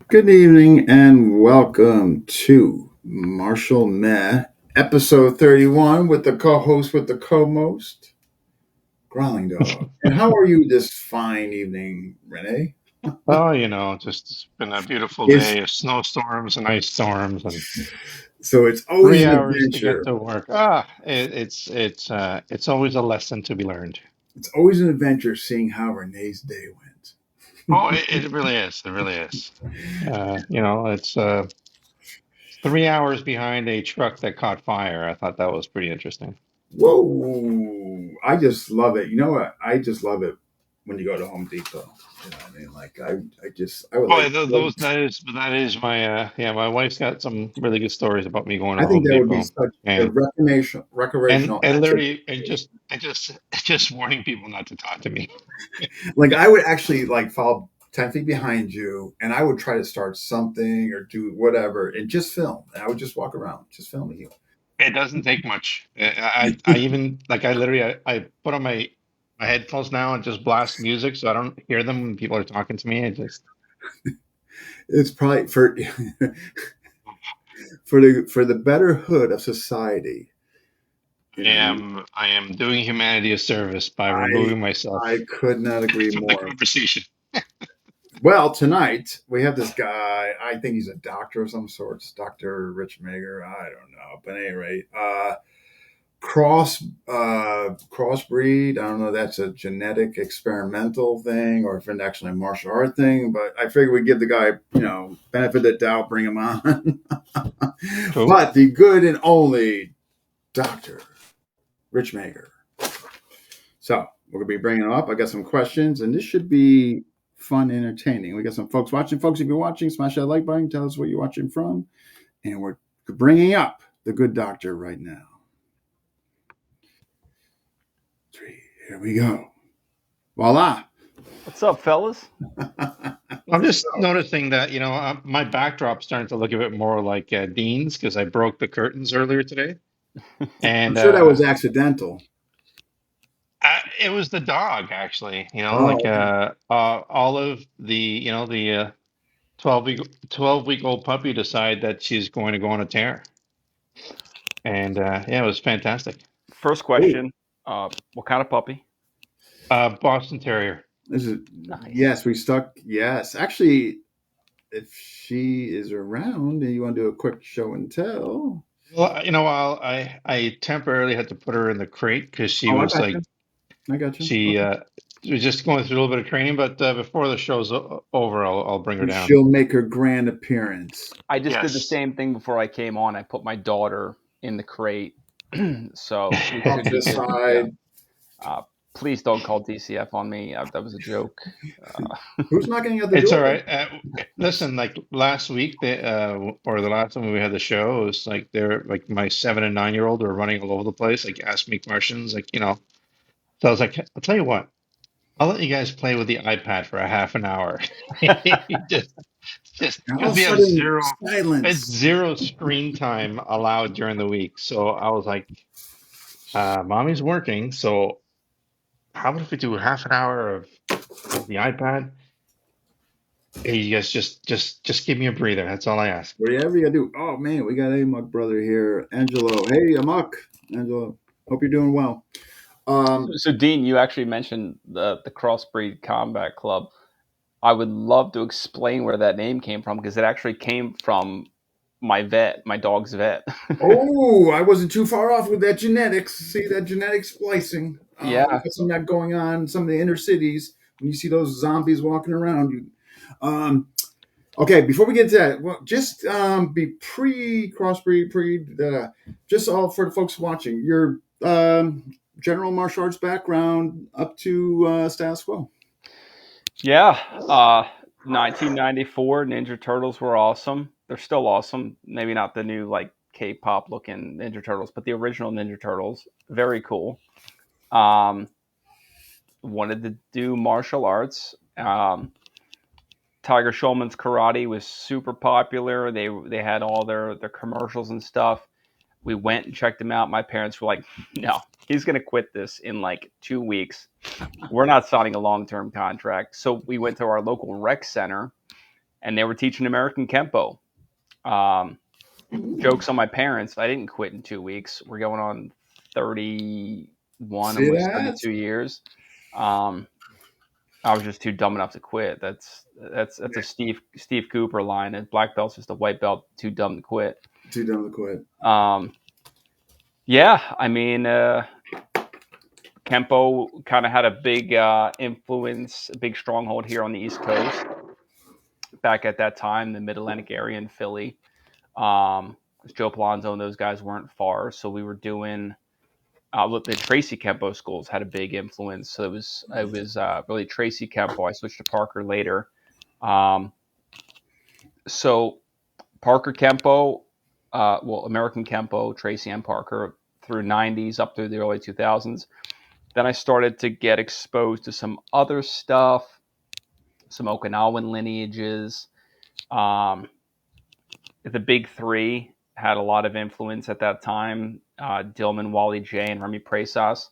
Good evening and welcome to Marshall Meh, episode 31 with the co-host with the co-most, Growling Dog. And how are you this fine evening, Renee? Oh, just it's been a beautiful It's day of snowstorms and ice storms and so it's always three an hours to get adventure. to work. It's always a lesson to be learned. It's always an adventure seeing how Renee's day went. Oh, it really is. It really is. It's 3 hours behind a truck that caught fire. I thought that was pretty interesting. Whoa! I just love it. You know what? I just love it when you go to Home Depot. You know what I mean? Like I would Oh, like. that is my my wife's got some really good stories about me going I to think Home that would be Depot such a and recreational and literally and activity. just warning people not to talk to me. Like I would actually like follow 10 feet behind you, and I would try to start something or do whatever, and just film. And I would just walk around, just filming you. It doesn't take much. I even like I literally I put on my headphones now and just blast music so I don't hear them when people are talking to me. I just It's probably for for the betterhood of society. You know, I am doing humanity a service by I removing myself I could not agree from the more. conversation. Well, tonight we have this guy. I think he's a doctor of some sorts, Doctor Rich Meagher. I don't know, but at any rate, crossbreed. I don't know if that's a genetic experimental thing or if it's actually a martial art thing, but I figure we give the guy, benefit of the doubt, bring him on. Cool. But the good and only Dr. Rich Mager. So we're gonna be bringing him up. I got some questions, and this should be fun, entertaining. We got some folks watching. Folks, if you're watching, smash that like button. Tell us where you're watching from, and we're bringing up the good doctor right now. Three. Here we go. Voila. What's up, fellas? I'm just So noticing that my backdrop's starting to look a bit more like Dean's because I broke the curtains earlier today, I'm and sure that was accidental. it was the dog actually. Like Oh, okay. Olive, the 12-week old puppy decide that she's going to go on a tear. And yeah, it was fantastic. First Ooh, question: what kind of puppy? Boston Terrier. this is Nice. yes. We stuck. Yes, actually, if she is around and you want to do a quick show and tell. Well, I temporarily had to put her in the crate because she Oh, I was got like you. I got you. she Okay. uh, she was just going through a little bit of training. But before the show's over, I'll bring her And down. she'll make her grand appearance. I just did the Yes. same thing before I came on. I put my daughter in the crate, so she Off should to be the good to go. side. Uh, please don't call DCF on me. That was a joke. Who's knocking at the It's door? all right. Listen, like last week, or the last time we had the show, it was like they're like my 7 and 9-year-old were running all over the place, like ask me questions, like. So I was like, I'll tell you what, I'll let you guys play with the iPad for a half an hour. Just, just And all because of a we have sudden, it's silence. zero screen time allowed during the week. So I was like, mommy's working, so how about if we do half an hour of the iPad? Hey, you guys just give me a breather. That's all I ask. Whatever you gotta do. Oh man, we got Amok brother here, Angelo. Hey, Amok, Angelo. Hope you're doing well. Um, So, Dean, you actually mentioned the Crossbreed Combat Club. I would love to explain where that name came from because it actually came from my vet, my dog's vet. oh, I wasn't too far off with that genetics. See that genetic splicing. We Yeah. got some of that going on in some of the inner cities. When you see those zombies walking around, you. Um, okay, before we get to that, well, just be pre-crossbreed, just all for the folks watching. Your general martial arts background up to status quo. Yeah, 1994 Ninja Turtles were awesome. They're still awesome. Maybe not the new like K-pop looking Ninja Turtles, but the original Ninja Turtles, very cool. Um, Wanted to do martial arts. Tiger Schulman's karate was super popular. They had all their commercials and stuff. We went and checked him out. My parents were like, "No, he's going to quit this in like 2 weeks. We're not signing a long term contract." So we went to our local rec center and they were teaching American Kempo. Um, Jokes on my parents. I didn't quit in 2 weeks. We're going on 31, See almost that? 32 years. Um, I was just too dumb enough to quit. That's a Steve Cooper line. And black belt's just a white belt, too dumb to quit. Too dumb to quit. Yeah, I mean, Kempo kind of had a big influence, a big stronghold here on the East Coast back at that time, the Mid Atlantic area in Philly. Joe Palonzo and those guys weren't far, so we were doing. The Tracy Kempo schools had a big influence. So it was really Tracy Kempo. I switched to Parker later. So Parker Kempo, American Kempo, Tracy and Parker through 90s up through the early 2000s. Then I started to get exposed to some other stuff, some Okinawan lineages. The big three had a lot of influence at that time. Dillman, Wally J, and Remy Presas.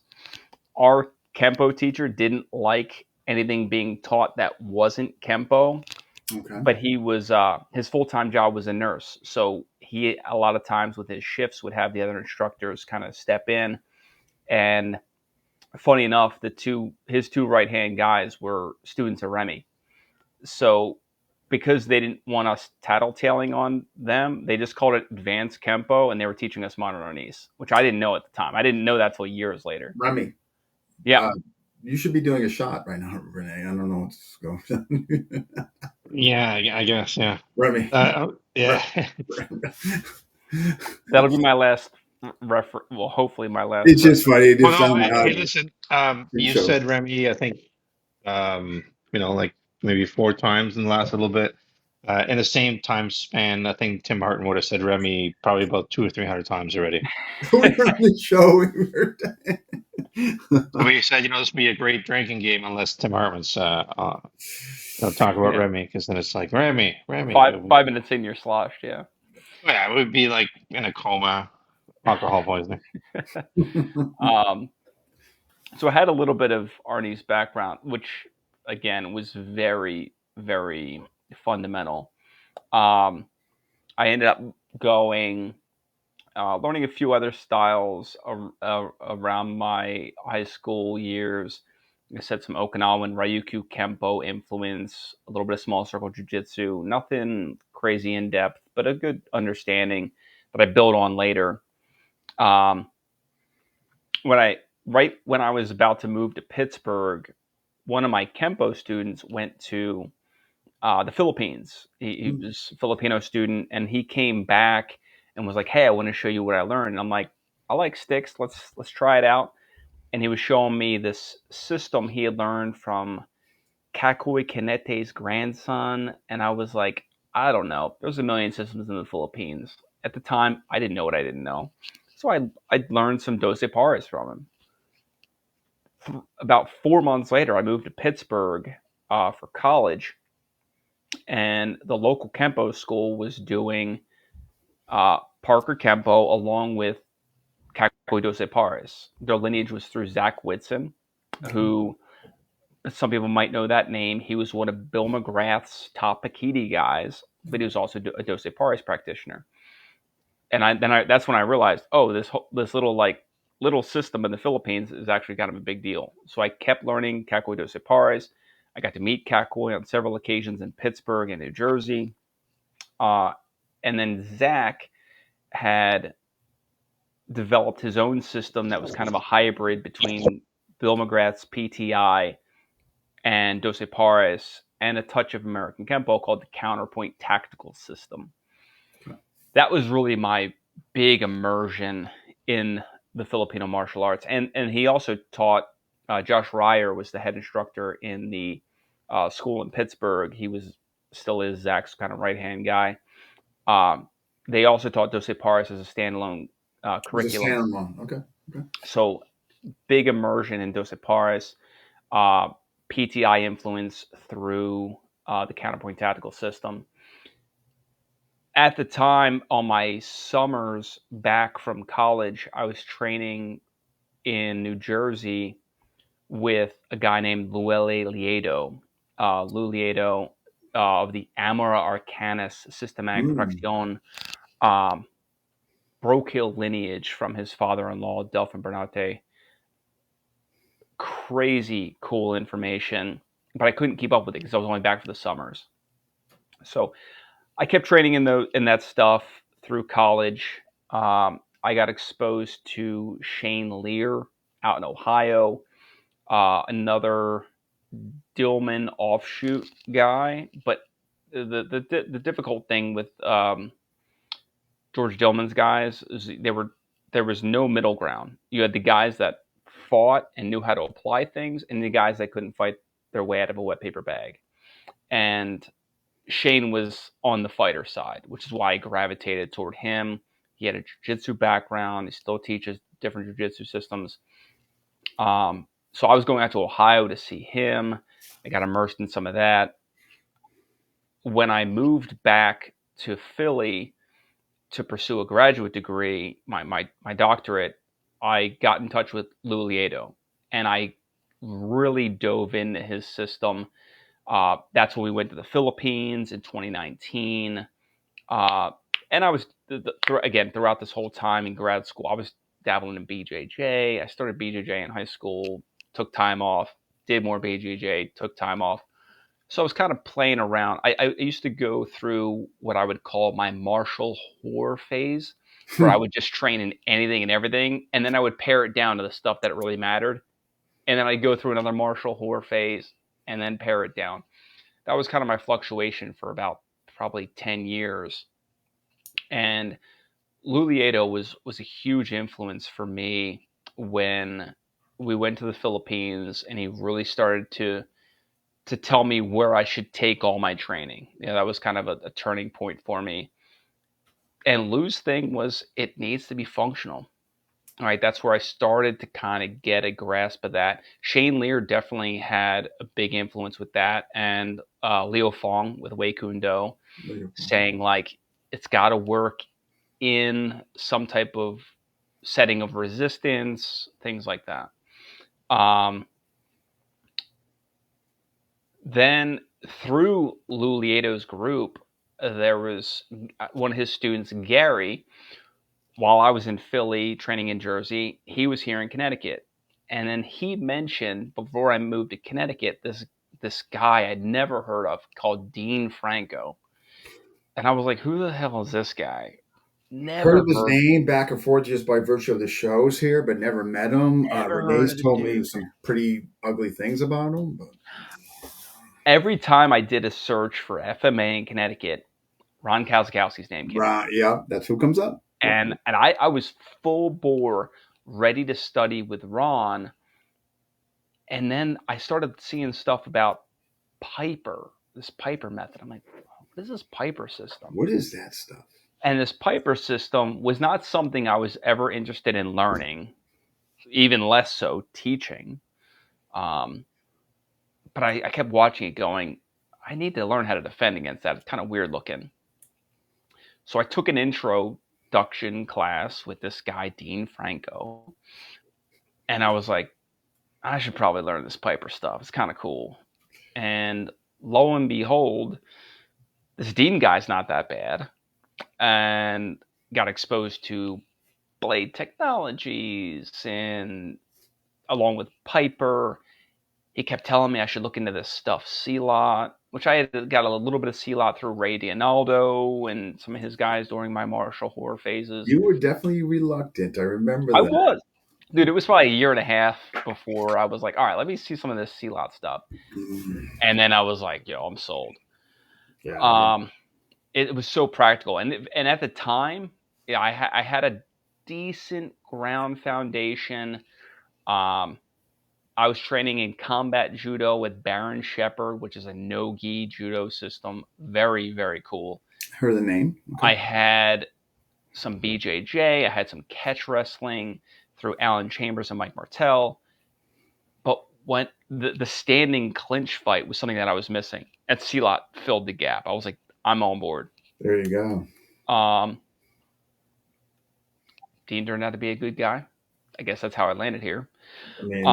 Our Kempo teacher didn't like anything being taught that wasn't Kempo. Okay. But he was his full-time job was a nurse, so he a lot of times with his shifts would have the other instructors kind of step in. And funny enough, his two right-hand guys were students of Remy. So because they didn't want us tattletaling on them, they just called it advanced Kempo, and they were teaching us modern Arnis, which I didn't know at the time. I didn't know that till years later. Remy. Yeah. You should be doing a shot right now, Renee. I don't know what's going on. Yeah, I guess. Yeah. Remy. Yeah. That'll be my last well, hopefully my last. It's just funny. It just Well, no. sounded Hey, listen. You show. said Remy. I think. Like maybe 4 times in the last little bit. In the same time span, I think Tim Horton would have said Remy probably about 200 or 300 times already. We were on the show. So we said, this would be a great drinking game unless Tim Hartman's talk about Yeah. Remy, because then it's like Remy. 5 minutes in, you're sloshed. Yeah. Yeah, it would be like in a coma, alcohol poisoning. So I had a little bit of Arnie's background, which again was very, very fundamental. I ended up going, learning a few other styles around my high school years. I said some Okinawan Ryukyu Kempo influence, a little bit of small circle jiu-jitsu, nothing crazy in depth, but a good understanding that I built on later. When I was about to move to Pittsburgh, one of my Kempo students went to the Philippines. He was a Filipino student, and he came back and was like, "Hey, I want to show you what I learned." And I'm like, "I like sticks. Let's try it out." And he was showing me this system he had learned from Kakui Kanete's grandson, and I was like, I don't know. There's a million systems in the Philippines. At the time, I didn't know what I didn't know. So I learned some Doce Pares from him. About 4 months later, I moved to Pittsburgh for college, and the local Kempo school was doing Parker Kempo along with Kakui Doce Pares. Their lineage was through Zach Whitson, who some people might know that name. He was one of Bill McGrath's top Pakiti guys, but he was also a Doce Pares practitioner. And that's when I realized, oh, this little system in the Philippines is actually kind of a big deal. So I kept learning Kakui Doce Pares. I got to meet Kakui on several occasions in Pittsburgh and New Jersey. And then Zach had developed his own system that was kind of a hybrid between Bill McGrath's PTI and Doce Pares and a touch of American Kempo called the Counterpoint Tactical System. That was really my big immersion in the Filipino martial arts. And he also taught, Josh Ryer was the head instructor in the school in Pittsburgh. He still is Zach's kind of right-hand guy. They also taught Doce Pares as a standalone curriculum. Okay. So big immersion in Doce Pares. PTI influence through the Counterpoint Tactical System. At the time, on my summers back from college, I was training in New Jersey with a guy named Luele Liedo. Lou Liedo of the Amora Arcanis Systematic Mm. Protection Brochial lineage from his father-in-law, Delphin Bernate. Crazy cool information, but I couldn't keep up with it because I was only back for the summers. So I kept training in that stuff through college. I got exposed to Shane Lear out in Ohio, another Dillman offshoot guy. But the difficult thing with George Dillman's guys is there was no middle ground. You had the guys that fought and knew how to apply things, and the guys that couldn't fight their way out of a wet paper bag. And Shane was on the fighter side, which is why I gravitated toward him. He had a jiu-jitsu background. He still teaches different jiu-jitsu systems. So I was going out to Ohio to see him. I got immersed in some of that. When I moved back to Philly to pursue a graduate degree, my doctorate, I got in touch with Lou Lieto, and I really dove into his system. That's when we went to the Philippines in 2019. And I was, again, throughout this whole time in grad school, I was dabbling in BJJ. I started BJJ in high school, took time off, did more BJJ, took time off. So I was kind of playing around. I used to go through what I would call my martial horror phase, where I would just train in anything and everything, and then I would pare it down to the stuff that really mattered. And then I'd go through another martial horror phase and then pare it down. That was kind of my fluctuation for about probably 10 years. And Lou Lieto was a huge influence for me when we went to the Philippines, and he really started to tell me where I should take all my training. That was kind of a turning point for me. And Lou's thing was it needs to be functional. All right, that's where I started to kind of get a grasp of that. Shane Lear definitely had a big influence with that, and Leo Fong with Wei Kuen Do, saying like it's got to work in some type of setting of resistance, things like that. Then through Lou Lieto's group, there was one of his students, Gary. While I was in Philly training in Jersey, he was here in Connecticut. And then he mentioned, before I moved to Connecticut, this guy I'd never heard of called Dean Franco. And I was like, who the hell is this guy? Heard Never of his heard, name back and forth just by virtue of the shows here, but never met him. never heard Renee's of the told me dude. some pretty ugly things about him. But Every time I did a search for FMA in Connecticut, Ron Kazakowski's name came up. yeah, that's who comes up. And I was full bore, ready to study with Ron. And then I started seeing stuff about Piper, this Piper method. I'm like, what is this Piper system? What is that stuff? And this Piper system was not something I was ever interested in learning, even less so teaching. But I kept watching it going, I need to learn how to defend against that. It's kind of weird looking. So I took an introduction class with this guy, Dean Franco. And I was like, I should probably learn this Piper stuff. It's kind of cool. And lo and behold, this Dean guy's not that bad. And got exposed to blade technologies and along with Piper. He kept telling me I should look into this stuff, C-Lot, which I had got a little bit of C-Lot through Ray Dianaldo and some of his guys during my martial horror phases. You were definitely reluctant. I remember I that. was. Dude, it was probably a year and a half before I was like, all right, let me see some of this C-Lot stuff. And then I was like, yo, I'm sold. Yeah. It was so practical. And at the time, yeah, I had a decent ground foundation. I was training in combat judo with Baron Shepard, which is a no-gi judo system. Very, very cool. Heard the name. Okay. I had some BJJ. I had some catch wrestling through Alan Chambers and Mike Martell. But when the standing clinch fight was something that I was missing, and C-Lot filled the gap. I was like, I'm on board. There you go. Dean turned out to be a good guy. I guess that's how I landed here. I mean,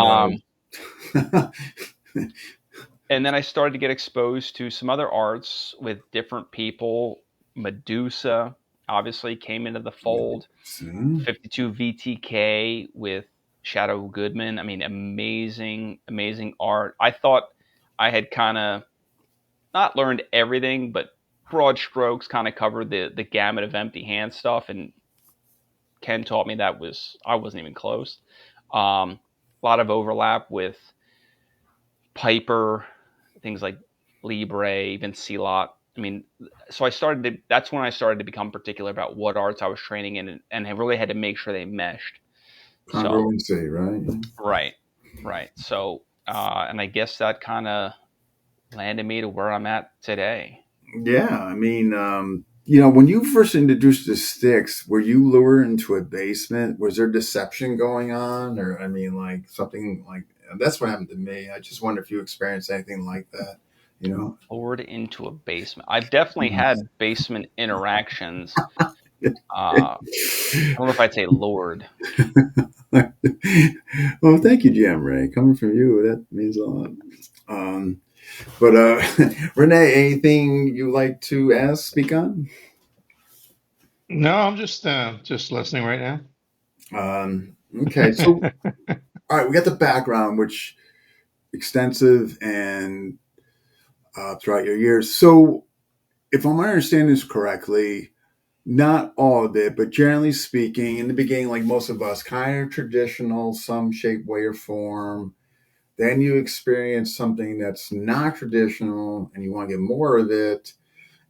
And then I started to get exposed to some other arts with different people. Medusa obviously came into the fold. So, 52 VTK with Shadow Goodman. I mean, amazing, amazing art. I thought I had kind of not learned everything, but broad strokes kind of covered the gamut of empty hand stuff. And Ken taught me that was I wasn't even close. A lot of overlap with Piper, things like Libre, even Celot. I mean, so that's when I started to become particular about what arts I was training in, and I really had to make sure they meshed. So, congruency, right? right, right. So, and I guess that kind of landed me to where I'm at today. Yeah, I mean, when you first introduced the sticks, were you lured into a basement? Was there deception going on, or I mean, like something like that's what happened to me. I just wonder if you experienced anything like that. You know, Lured into a basement. I've definitely had basement interactions. I don't know if I'd say lured. well, thank you, Jam Ray. Coming from you, that means a lot. Um, but Renee, anything you like to ask, speak on? No, I'm just listening right now. Okay, so all right, we got the background, which extensive and throughout your years. So, if I'm understanding this correctly, not all of it, but generally speaking, in the beginning, like most of us, kind of traditional, some shape, way, or form. Then you experience something that's not traditional and you want to get more of it.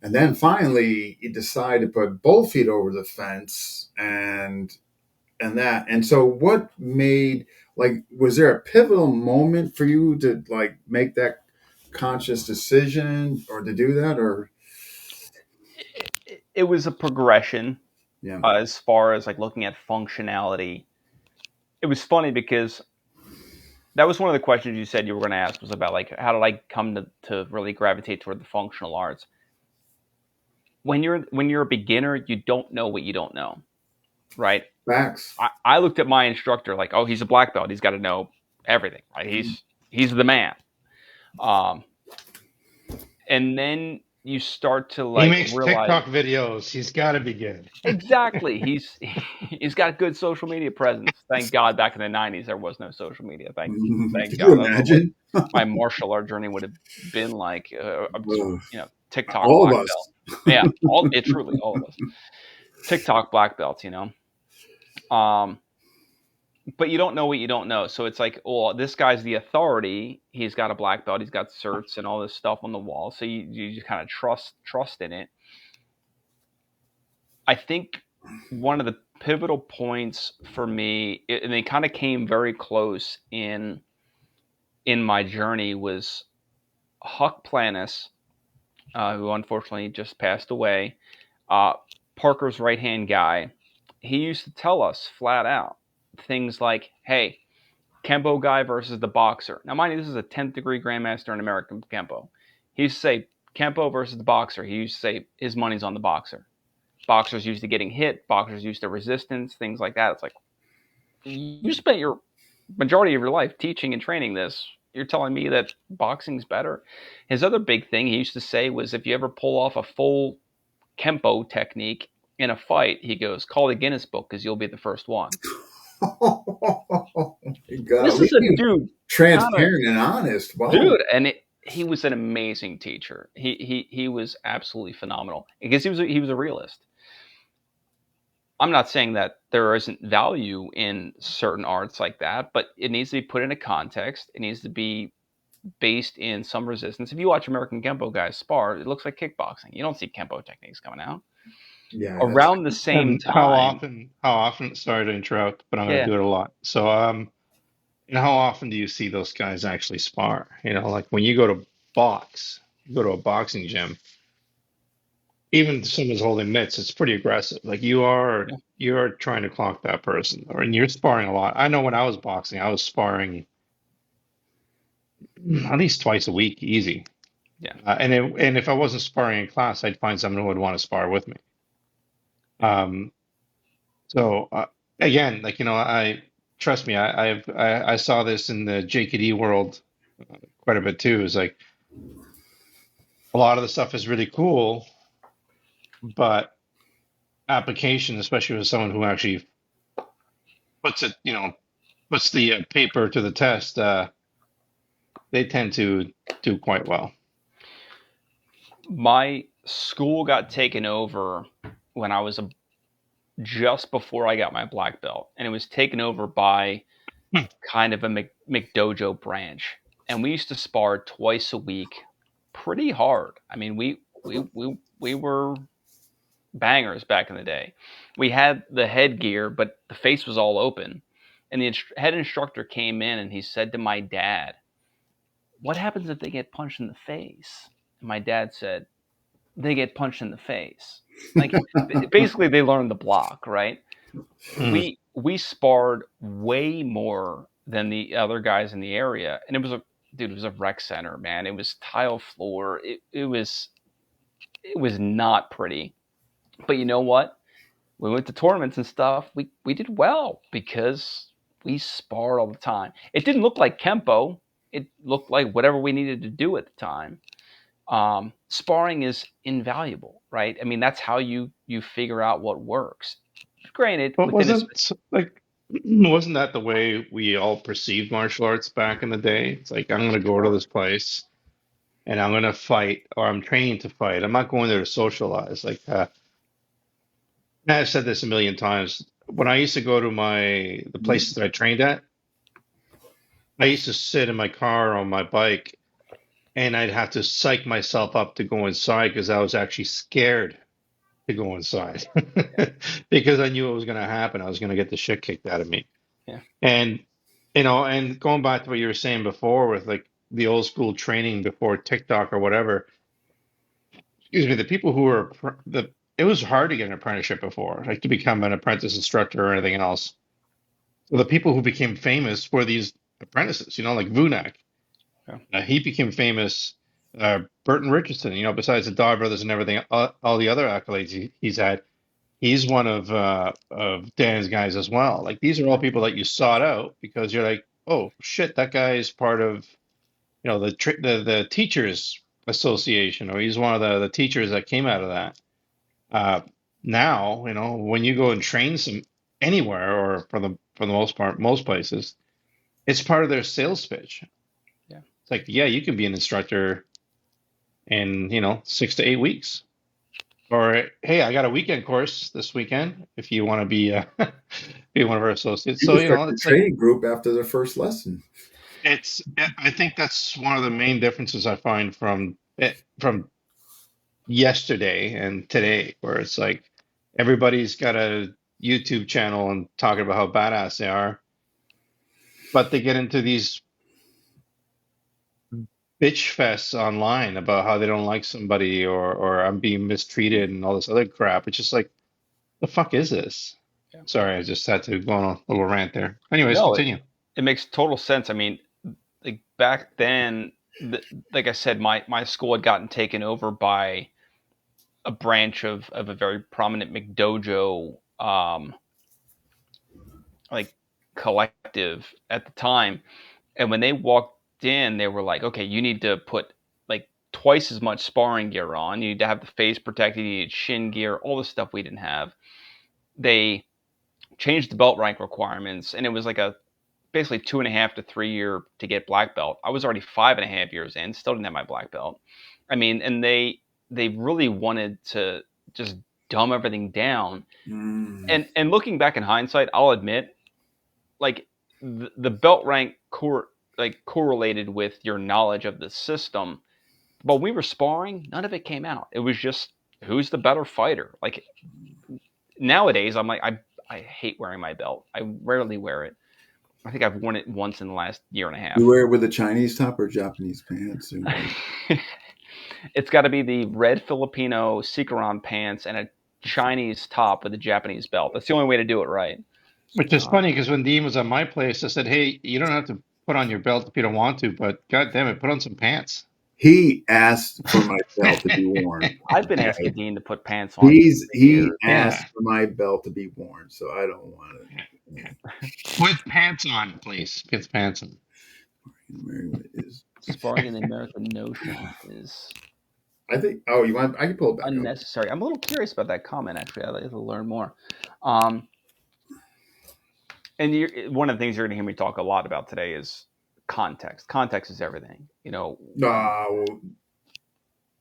And then finally, you decide to put both feet over the fence and that. And so, what made like was there a pivotal moment for you to like make that conscious decision or to do that or It was a progression yeah, as far as like looking at functionality. It was funny because that was one of the questions you said you were going to ask was about like how did I come to really gravitate toward the functional arts. When you're a beginner, you don't know what you don't know, right? facts. I looked at my instructor like, oh, he's a black belt, he's got to know everything, right? He's the man. Um, and then you start to He like makes realize TikTok videos. He's got to be good. exactly he's got good social media presence. Thank God, back in the '90s there was no social media. Thank Could you God. I don't know what imagine? my martial art journey would have been like. Ugh. TikTok All of black us. belt. Yeah, truly all of us. TikTok black belts, Um, but you don't know what you don't know. So it's like, well, this guy's the authority. He's got a black belt. He's got certs and all this stuff on the wall. So you just kind of trust in it. I think one of the pivotal points for me, and they kind of came very close in my journey, was Huck Planis, who unfortunately just passed away. Uh, Parker's right hand guy. He used to tell us flat out things like, "Hey, Kempo guy versus the boxer." Now, mind you, this is a 10th degree grandmaster in American Kempo. He used to say Kempo versus the boxer. He used to say his money's on the boxer. Boxers used to getting hit. Boxers used to resistance, things like that. It's like you spent your majority of your life teaching and training this. You're telling me that boxing's better. His other big thing he used to say was if you ever pull off a full Kempo technique in a fight, he goes, call the Guinness book because you'll be the first one. Oh my God. At This is least a being dude, kind of transparent and honest. Wow. dude, and he was an amazing teacher. He was absolutely phenomenal because he was a realist. I'm not saying that there isn't value in certain arts like that, but it needs to be put in a context. It needs to be based in some resistance. If you watch American Kempo guys spar, it looks like kickboxing. You don't see Kempo techniques coming out. Yeah, that's Around the same And how time, often? How often? Sorry to interrupt, but I'm going to yeah, do it a lot. So, how often do you see those guys actually spar? Like when you go to box, you go to a boxing gym. Even if someone's holding mitts, it's pretty aggressive. Like yeah, you're trying to clock that person, and you're sparring a lot. I know when I was boxing, I was sparring at least twice a week, easy. yeah, And if I wasn't sparring in class, I'd find someone who would want to spar with me. yeah, Um, so again, like I trust me, I saw this in the JKD world quite a bit too. Is like a lot of the stuff is really cool, but application, especially with someone who actually puts it, puts the paper to the test, they tend to do quite well. My school got taken over when I was just before I got my black belt, and it was taken over by Hmm. kind of a McDojo branch, and we used to spar twice a week, pretty hard. I mean, we were bangers back in the day. We had the headgear, but the face was all open. And the head instructor came in and he said to my dad, "What happens if they get punched in the face?" And my dad said, "They get punched in the face." Like basically, they learned the block, right? Mm. We sparred way more than the other guys in the area, and it was a rec center, man. It was tile floor. It was not pretty. But you know what? We went to tournaments and stuff. We did well because we sparred all the time. It didn't look like Kempo. It looked like whatever we needed to do at the time. Sparring is invaluable, right? I mean, that's how you figure out what works. Granted, But within a wasn't that the way we all perceived martial arts back in the day? It's like I'm going to go to this place and I'm going to fight, or I'm training to fight. I'm not going there to socialize. Like I've said this a million times. When I used to go to the places that I trained at, I used to sit in my car on my bike and I'd have to psych myself up to go inside because I was actually scared to go inside because I knew it was going to happen. I was going to get the shit kicked out of me. yeah, And and going back to what you were saying before with like the old school training before TikTok or whatever, excuse me, the people who were it was hard to get an apprenticeship before, like to become an apprentice instructor or anything else. So the people who became famous were these apprentices, like Vunak. yeah, He became famous. Burton Richardson, besides the Dog Brothers and everything, all the other accolades he's had, he's one of Dan's guys as well. Like these are all people that you sought out because you're like, oh shit, that guy is part of the teachers association, or he's one of the teachers that came out of that. Uh, Now, when you go and train anywhere, or for the most part, most places, it's part of their sales pitch. yeah. It's like, yeah, you can be an instructor in 6 to 8 weeks. Or hey, I got a weekend course this weekend if you want to be one of our associates. So People start the it's like training group after their first lesson. I think that's one of the main differences I find from yesterday and today, where it's like everybody's got a YouTube channel and talking about how badass they are, but they get into these bitch fests online about how they don't like somebody, or I'm being mistreated and all this other crap. It's just like, the fuck is this? Yeah. Sorry, I just had to go on a little rant there. Anyways, No, continue. it makes total sense. I mean, like back then, like I said, my school had gotten taken over by a branch of a very prominent McDojo like collective at the time. And when they walked in, they were like, okay, you need to put like twice as much sparring gear on. You need to have the face protected. You need shin gear, all the stuff we didn't have. They changed the belt rank requirements, and it was like a basically 2.5 to 3 year to get black belt. I was already 5.5 years in, still didn't have my black belt. I mean, and they really wanted to just dumb everything down. And looking back in hindsight, I'll admit, like the belt rank correlated with your knowledge of the system. But when we were sparring, none of it came out. It was just who's the better fighter. Like nowadays, I'm like I hate wearing my belt. I rarely wear it. I think I've worn it once in the last year and a half. You wear it with a Chinese top or Japanese pants? Or... It's got to be the red Filipino Sikaran pants and a Chinese top with a Japanese belt. That's the only way to do it right. Which is funny because when Dean was at my place, I said, "Hey, you don't have to put on your belt if you don't want to, but God damn it, put on some pants." He asked for my belt to be worn. I've been asking Dean to put pants on. He asked Yeah. for my belt to be worn, so I don't want it. With pants on, please. Get pants on. Sparring in the American notion is I think. Oh, you want? I can pull it back up. unnecessary. I'm a little curious about that comment. Actually, I'd like to learn more. Um, and one of the things you're going to hear me talk a lot about today is context. Context is everything. No,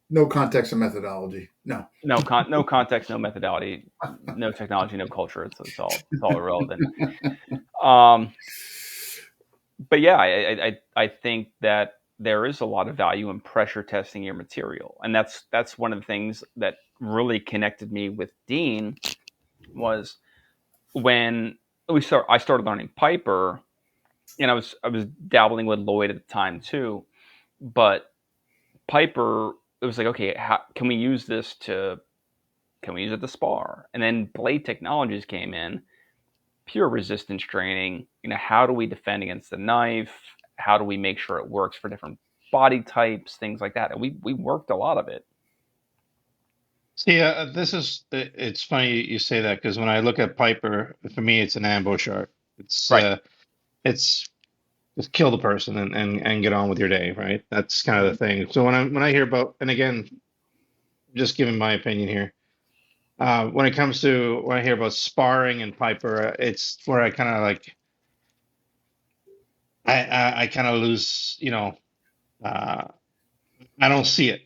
no context and methodology. No. No context, no methodology, no technology, no culture. It's all irrelevant. Um, but yeah, I think that there is a lot of value in pressure testing your material, and that's one of the things that really connected me with Dean was when I started learning Piper, and I was dabbling with Lloyd at the time too, but Piper, it was like, okay, how can we use this to can we use it to spar? And then Blade Technologies came in, pure resistance training. How do we defend against the knife? How do we make sure it works for different body types, things like that? And we worked a lot of it. See, it's funny you say that because when I look at Piper, for me, it's an ambush art. It's Right. uh, it's just kill the person and get on with your day, right? That's kind of the thing. So when I hear about, and again, just giving my opinion here, when it comes to when I hear about sparring and Piper, it's where I kind of like I kind of lose, uh, I don't see it.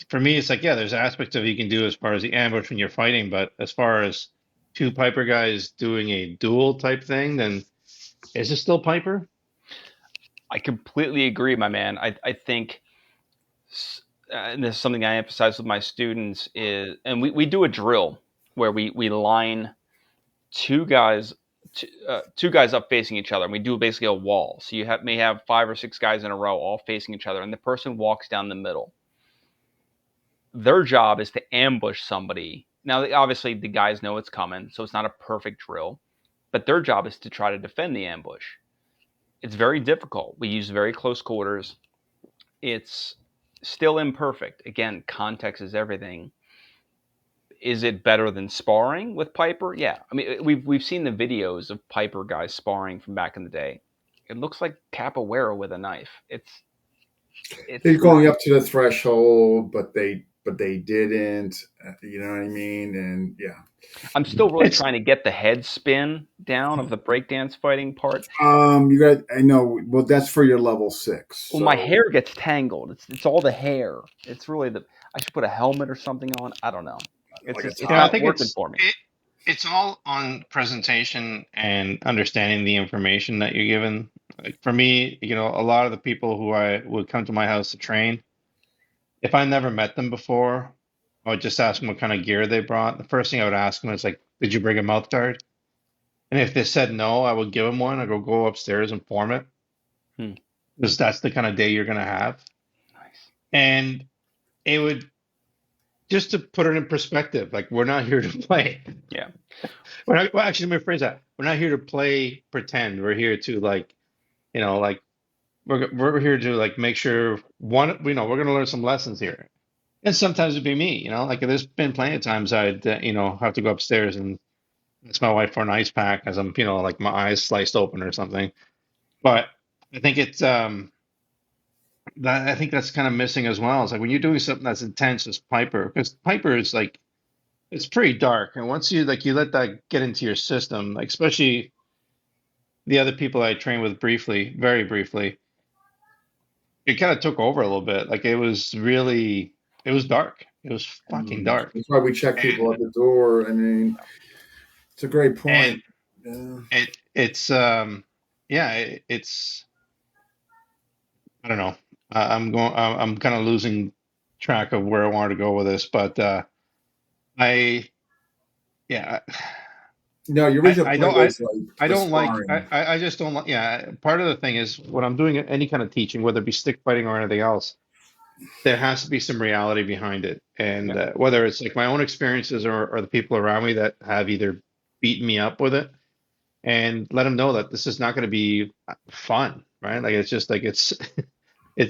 For me, it's like, yeah, there's aspects of you can do as far as the ambush when you're fighting, but as far as two Piper guys doing a duel type thing, then is it still Piper? I completely agree, my man. I think, and this is something I emphasize with my students is, and we do a drill where we line two guys two guys up facing each other, and we do basically a wall. So may have 5 or 6 guys in a row all facing each other, and the person walks down the middle. Their job is to ambush somebody. Now, obviously, the guys know it's coming, so it's not a perfect drill, but their job is to try to defend the ambush. It's very difficult. We use very close quarters. It's still imperfect. Again, context is everything. Is it better than sparring with Piper? Yeah. I mean, we've seen the videos of Piper guys sparring from back in the day. It looks like capoeira with a knife. It's They're going up to the threshold, but they didn't. You know what I mean? And yeah. I'm still really It's trying to get the head spin down of the breakdance fighting part. You got. I know. Well, that's for your level 6. Well, So my hair gets tangled. It's all the hair. It's really I should put a helmet or something on. I don't know. It's like a just it's yeah, I top. not think working for me. it's all on presentation and understanding the information that you're given. Like for me, a lot of the people who I would come to my house to train, if I never met them before, I would just ask them what kind of gear they brought. The first thing I would ask them is like, "Did you bring a mouth guard?" And if they said no, I would give them one. I go upstairs and form it Hmm. because that's the kind of day you're gonna have. Nice. And it would just to put it in perspective, like we're not here to play. Yeah. Well, actually, let me phrase that. We're not here to play pretend. We're here to like we're here to like make sure we're going to learn some lessons here. And sometimes it'd be me, like there's been plenty of times I'd have to go upstairs and ask my wife for an ice pack as I'm like my eyes sliced open or something. But I think it's that I think that's kind of missing as well. It's like when you're doing something that's intense as Piper, because Piper is like it's pretty dark, and once you let that get into your system, like especially the other people I trained with briefly, very briefly, it kind of took over a little bit. Like it was dark. It was fucking dark. That's why we check people And at the door. I mean, it's a great and point. Yeah. it's yeah, it's I don't know. I'm kind of losing track of where I wanted to go with this, but I yeah, No, your original I point don't was like I the don't like sparring. I just don't like yeah, part of the thing is when I'm doing any kind of teaching, whether it be stick fighting or anything else, there has to be some reality behind it. And Yeah. whether it's like my own experiences or the people around me that have either beaten me up with it and let them know that this is not going to be fun, right? Like it's just like it's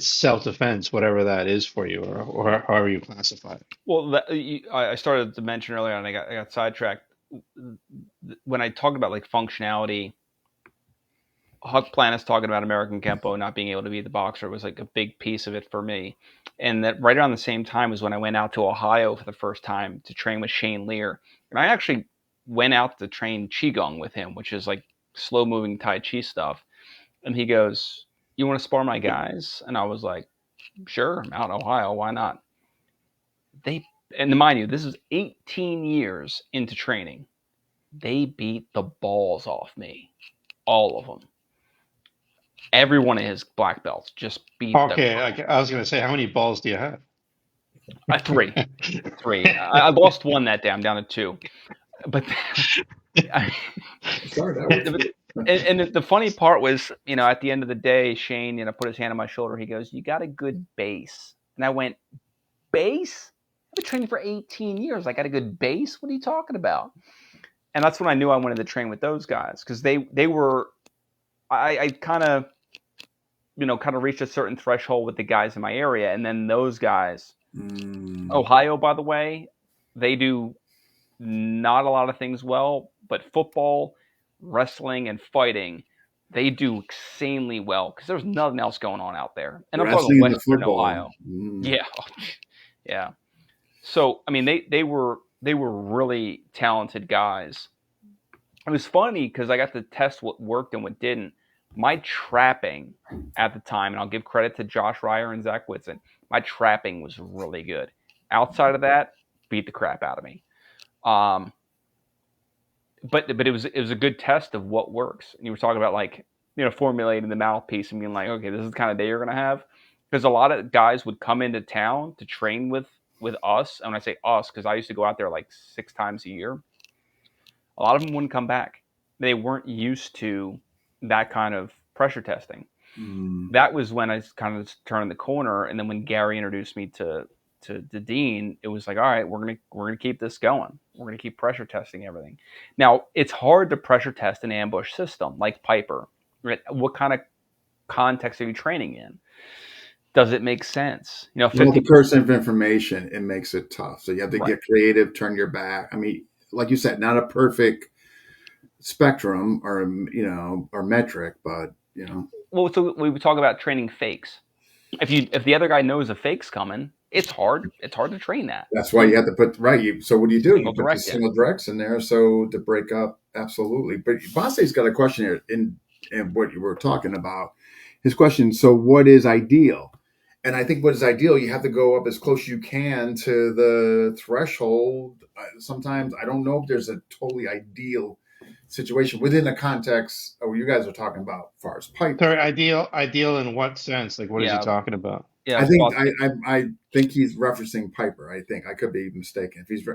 self-defense, whatever that is for you or however you classify it. Well, I started to mention earlier, and I got sidetracked. When I talk about like functionality, Huck Planis talking about American Kempo not being able to be the boxer was like a big piece of it for me. And that right around the same time was when I went out to Ohio for the first time to train with Shane Lear. And I actually went out to train Qigong with him, which is like slow moving Tai Chi stuff. And he goes, "You want to spar my guys?" And I was like, "Sure, I'm out in Ohio. Why not?" They, and mind you, this is 18 years into training. They beat the balls off me. All of them. Every one of his black belts just beat the Okay, I was gonna say, how many balls do you have? three. Three. I lost one that day. I'm down to two. But I, Sorry, that works. and the funny part was, at the end of the day, Shane, put his hand on my shoulder. He goes, "You got a good base." And I went, "Base? I've been training for 18 years. I got a good base? What are you talking about?" And that's when I knew I wanted to train with those guys because they were. I kind of reached a certain threshold with the guys in my area, and then those guys. Ohio, by the way, they do not a lot of things well, but football, wrestling, and fighting, they do insanely well because there's nothing else going on out there. And I'm talking Wrestling and the Western football. Ohio. Yeah, yeah. So I mean, they were really talented guys. It was funny because I got to test what worked and what didn't. My trapping at the time, and I'll give credit to Josh Ryer and Zach Whitson, my trapping was really good. Outside of that, beat the crap out of me. Um, but it was a good test of what works. And you were talking about like formulating the mouthpiece and being like, okay, this is the kind of day you're gonna have, because a lot of guys would come into town to train with us. And when I say us, because I used to go out there like 6 times a year, a lot of them wouldn't come back. They weren't used to that kind of pressure testing. That was when I kind of turned the corner, and then when Gary introduced me to Dean, it was like, all right, we're gonna keep this going. We're gonna keep pressure testing everything. Now it's hard to pressure test an ambush system like Piper. Right? What kind of context are you training in? Does it make sense? Well, 50. the person of information, it makes it tough. So you have to Right. get creative, turn your back. I mean, like you said, not a perfect spectrum or or metric, but Well, so we would talk about training fakes. If the other guy knows a fake's coming, it's hard. It's hard to train that. that's why you have to put right. So what do? You Single put the direct it. single directs in there so to break up. Absolutely. But Bosse's got a question here in what you were talking about. His question. So what is ideal? And I think what is ideal, you have to go up as close as you can to the threshold. Sometimes I don't know if there's a totally ideal situation within the context of what you guys are talking about, as far as Sorry, Piper. ideal in what sense? Like, what is he Yeah, talking about? yeah. I So think I think he's referencing Piper. I think I could be mistaken. If he's,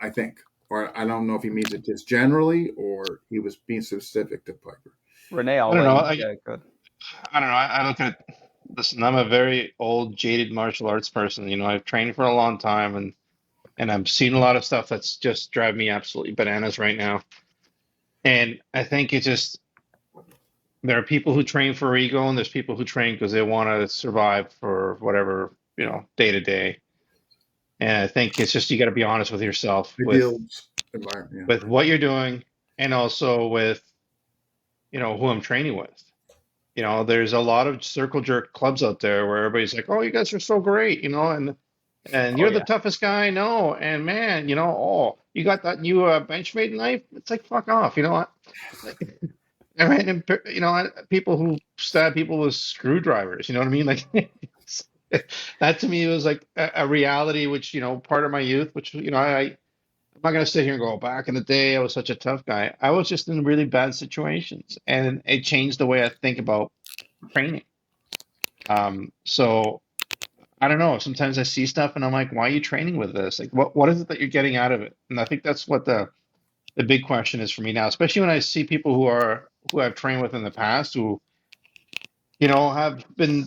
I think, or I don't know if he means it just generally or he was being specific to Piper. Renee, I I'll don't let know. you. Yeah, good. I don't know. I look at, listen, I'm a very old, jaded martial arts person. I've trained for a long time, and I've seen a lot of stuff that's just driving me absolutely bananas right now. And I think it's just there are people who train for ego, and there's people who train because they want to survive for whatever, day to day. And I think it's just you got to be honest with yourself Ideal environment. with what you're doing, and also with who I'm training with. There's a lot of circle jerk clubs out there where everybody's like, "Oh, you guys are so great," and Oh you're the yeah. toughest guy I know, and man, oh, you got that new Benchmade knife? It's like fuck off, you know what? Like, I ran into, people who stab people with screwdrivers. You know what I mean? Like that to me was like a reality, which part of my youth, which I'm not gonna sit here and go, back in the day, I was such a tough guy. I was just in really bad situations, and it changed the way I think about training. So I don't know. Sometimes I see stuff and I'm like, why are you training with this? Like, what is it that you're getting out of it? And I think that's what the big question is for me now, especially when I see people who I've trained with in the past who, have been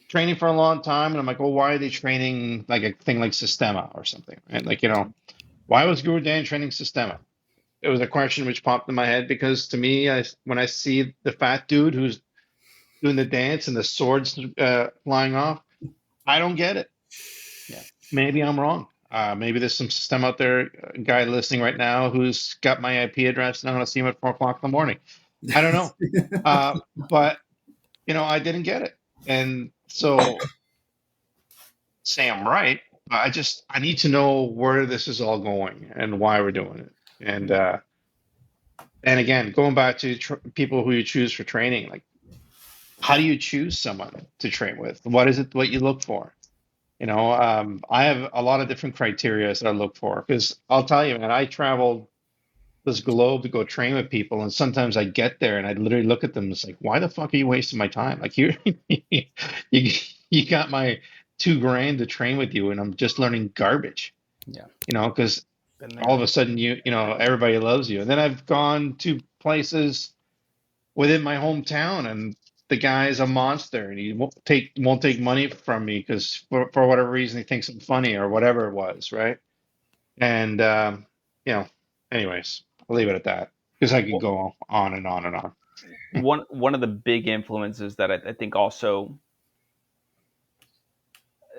training for a long time, and I'm like, well, why are they training like a thing like Sistema or something? Right? Like, why was Guru Dan training Sistema? It was a question which popped in my head because to me, when I see the fat dude who's doing the dance and the swords flying off, I don't get it. Yeah. Maybe I'm wrong. Maybe there's some system out there, a guy listening right now who's got my IP address, and I'm going to see him at 4 o'clock in the morning. I don't know. But I didn't get it. And so say I'm right, but I need to know where this is all going and why we're doing it. And again, going back to people who you choose for training, like how do you choose someone to train with? What is it what you look for? I have a lot of different criteria that I look for because I'll tell you, man, I traveled this globe to go train with people, and sometimes I get there and I literally look at them and it's like, why the fuck are you wasting my time? Like you you got my 2 grand to train with you, and I'm just learning garbage. Yeah, Because been all there. of a sudden everybody loves you, and then I've gone to places within my hometown, and the guy's a monster, and he won't take money from me because for whatever reason he thinks I'm funny or whatever it was, right? And you know, anyways, I'll leave it at that because I could go on and on and on. One of the big influences that I think also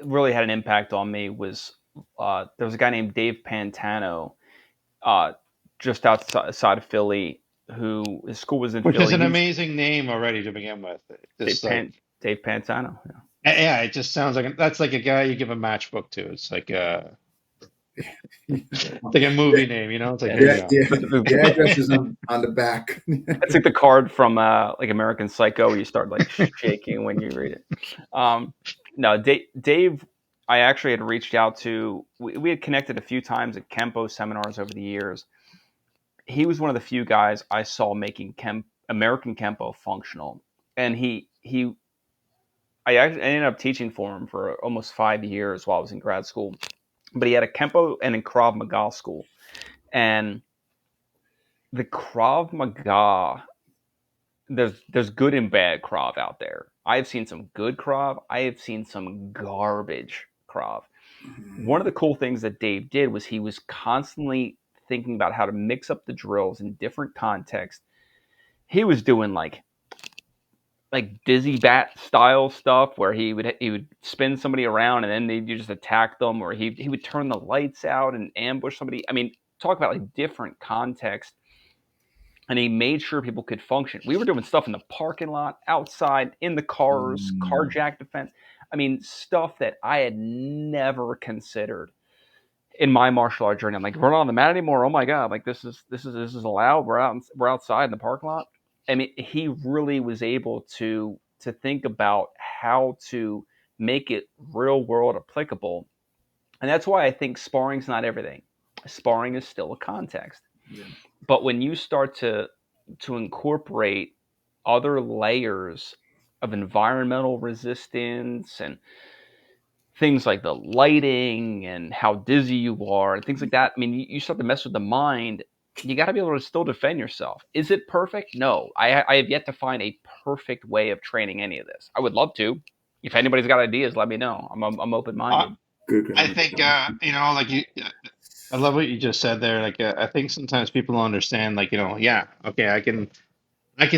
really had an impact on me was there was a guy named Dave Pantano, uh, just outside of Philly, who his school was in Which is Philly. an He was amazing name already to begin with. Dave Just like, Dave Pantano. Yeah. yeah, it just sounds like that's like a guy you give a matchbook to. It's like it's like a movie name, It's like, Yeah, here you Yeah, go. yeah. The address is on the back. it's like the card from like American Psycho, where you start like shaking when you read it. No, Dave, I actually had reached out to. We had connected a few times at Kempo seminars over the years. He was one of the few guys I saw making American Kempo functional, and I ended up teaching for him for almost 5 years while I was in grad school. But he had a Kempo and a Krav Maga school, and the Krav Maga, there's good and bad Krav out there. I have seen some good Krav. I have seen some garbage Krav. One of the cool things that Dave did was he was constantly thinking about how to mix up the drills in different contexts. He was doing like dizzy bat style stuff where he would spin somebody around and then you just attack them, or he would turn the lights out and ambush somebody. I mean, talk about like different context. And he made sure people could function. We were doing stuff in the parking lot, outside, in the cars, carjack defense. I mean, stuff that I had never considered in my martial art journey. I'm like, we're not on the mat anymore. Oh my god! Like this is allowed. We're outside in the parking lot. I mean, he really was able to think about how to make it real world applicable, and that's why I think sparring's not everything. Sparring is still a context. Yeah. But when you start to incorporate other layers of environmental resistance and things like the lighting and how dizzy you are and things like that, I mean, you start to mess with the mind. You got to be able to still defend yourself. Is it perfect? No. I have yet to find a perfect way of training any of this. I would love to. If anybody's got ideas, let me know. I'm open I, minded. Good. I think like I love what you just said there. Like, I think sometimes people don't understand. Like, yeah, okay, I can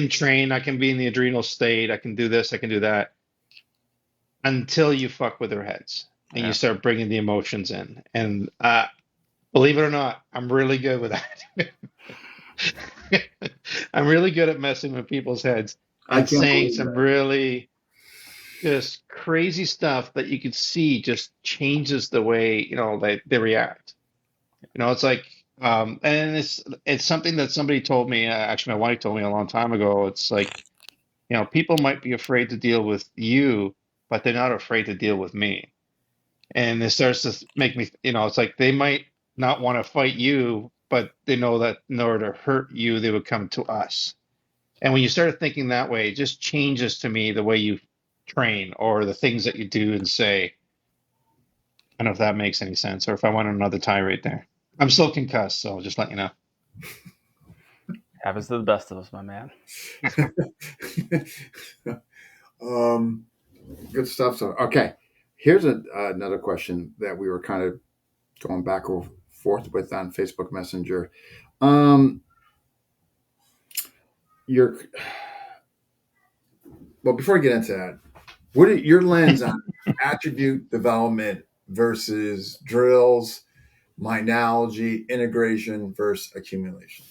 train, I can be in the adrenal state, I can do this, I can do that, until you fuck with their heads and you Yeah. start bringing the emotions in. And believe it or not, I'm really good with that. I'm really good at messing with people's heads I and can't saying believe some that. really just crazy stuff that you could see just changes the way, they react. It's like, and it's something that somebody told me, actually my wife told me a long time ago. It's like, people might be afraid to deal with you, but they're not afraid to deal with me. And it starts to make me, it's like they might not want to fight you, but they know that in order to hurt you, they would come to us. And when you start thinking that way, it just changes to me the way you train or the things that you do and say. I don't know if that makes any sense or if I went on another tirade there. I'm still concussed, so I'll just let you know. Happens to the best of us, my man. um, Good stuff. So, okay, here's another question that we were kind of going back and forth with on Facebook Messenger. Um, your well, before I get into that, what are your lens on attribute development versus drills, minology, integration versus accumulation?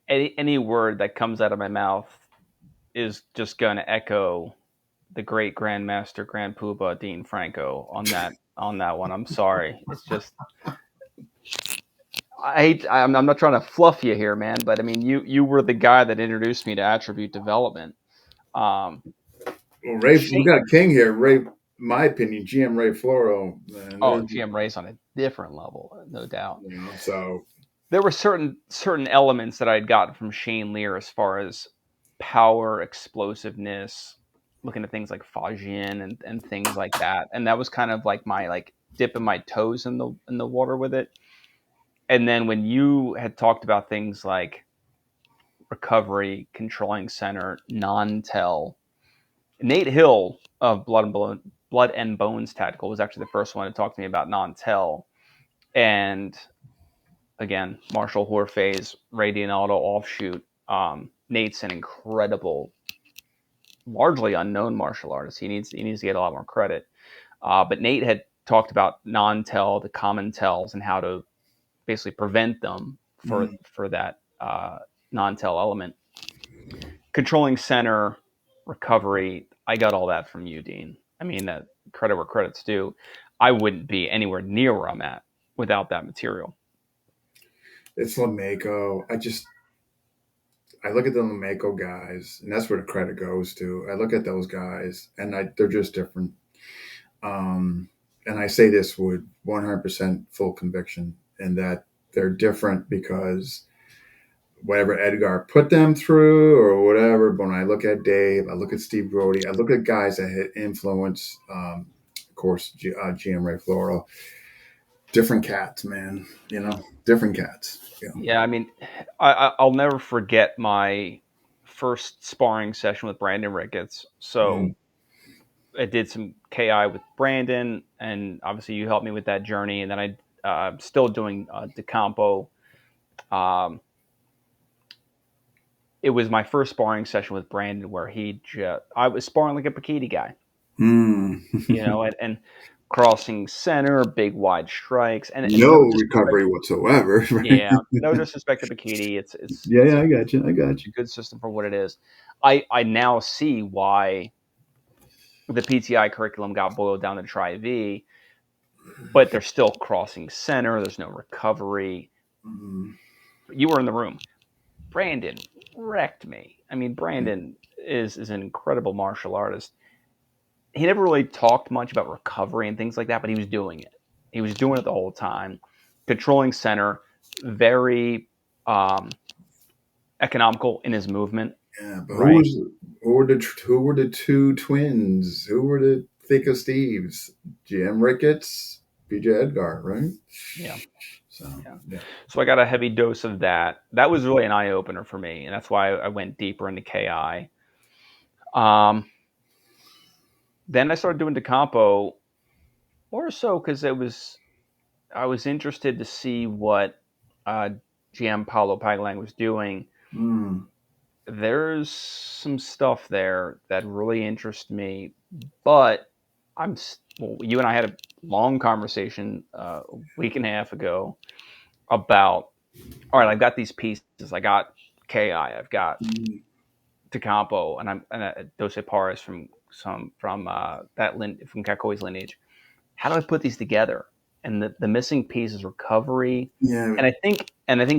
any word that comes out of my mouth is just going to echo the great Grandmaster Grand Poobah Dean Franco on that one. I'm sorry. It's just I'm not trying to fluff you here, man, but I mean you were the guy that introduced me to attribute development. Um, Well, Ray, we Shane, got a king here. Ray, in my opinion, GM Ray Floro, man. oh, GM Ray's on a different level, no doubt. So There were certain elements that I'd gotten from Shane Lear as far as power, explosiveness, looking at things like Fajian and things like that. And that was kind of like my like dipping my toes in the water with it. And then when you had talked about things like recovery, controlling center, non-tell, Nate Hill of Blood and Bones Tactical was actually the first one to talk to me about non-tell. And again, Marshall Horphase, Radianaldo offshoot. Nate's an incredible, largely unknown martial artist. He needs to get a lot more credit. But Nate had talked about non-tell, the common tells, and how to basically prevent them for that non-tell element. Controlling center, recovery. I got all that from you, Dean. I mean, that credit where credit's due. I wouldn't be anywhere near where I'm at without that material. it's LeMaco. I look at the LeMaco guys, and that's where the credit goes to. I look at those guys, and they're just different. And I say this with 100% full conviction, and that they're different because whatever Edgar put them through or whatever. But when I look at Dave, I look at Steve Brody, I look at guys that had influence, of course, GM Ray Floro. Different cats, man. Different cats. Yeah, I mean, I'll never forget my first sparring session with Brandon Ricketts. So I did some KI with Brandon, and obviously you helped me with that journey. And then I'm still doing DeCampo. It was my first sparring session with Brandon where I was sparring like a Paquiti guy, and crossing center, big wide strikes, and No recovery whatsoever. yeah, no disrespect to Bikini. It's Yeah, I got you. a good system for what it is. I now see why the PTI curriculum got boiled down to Tri-V, but they're still crossing center. There's no recovery. You were in the room. Brandon wrecked me. I mean, Brandon is an incredible martial artist. He never really talked much about recovery and things like that, but he was doing it. He was doing it the whole time. Controlling center, very economical in his movement. Yeah, but right? who were the two twins? Who were the thick of Steves? GM Ricketts, BJ Edgar, right? Yeah. So So I got a heavy dose of that. That was really an eye opener for me, and that's why I went deeper into KI. Then I started doing DeCampo more so because I was interested to see what GM Paulo Paglang was doing. There's some stuff there that really interests me, but you and I had a long conversation a week and a half ago about, all right, I've got these pieces. I got KI, I've got DeCampo, and Dose Paris from Kakoi's lineage. How do I put these together? And the missing piece is recovery. Yeah, and I think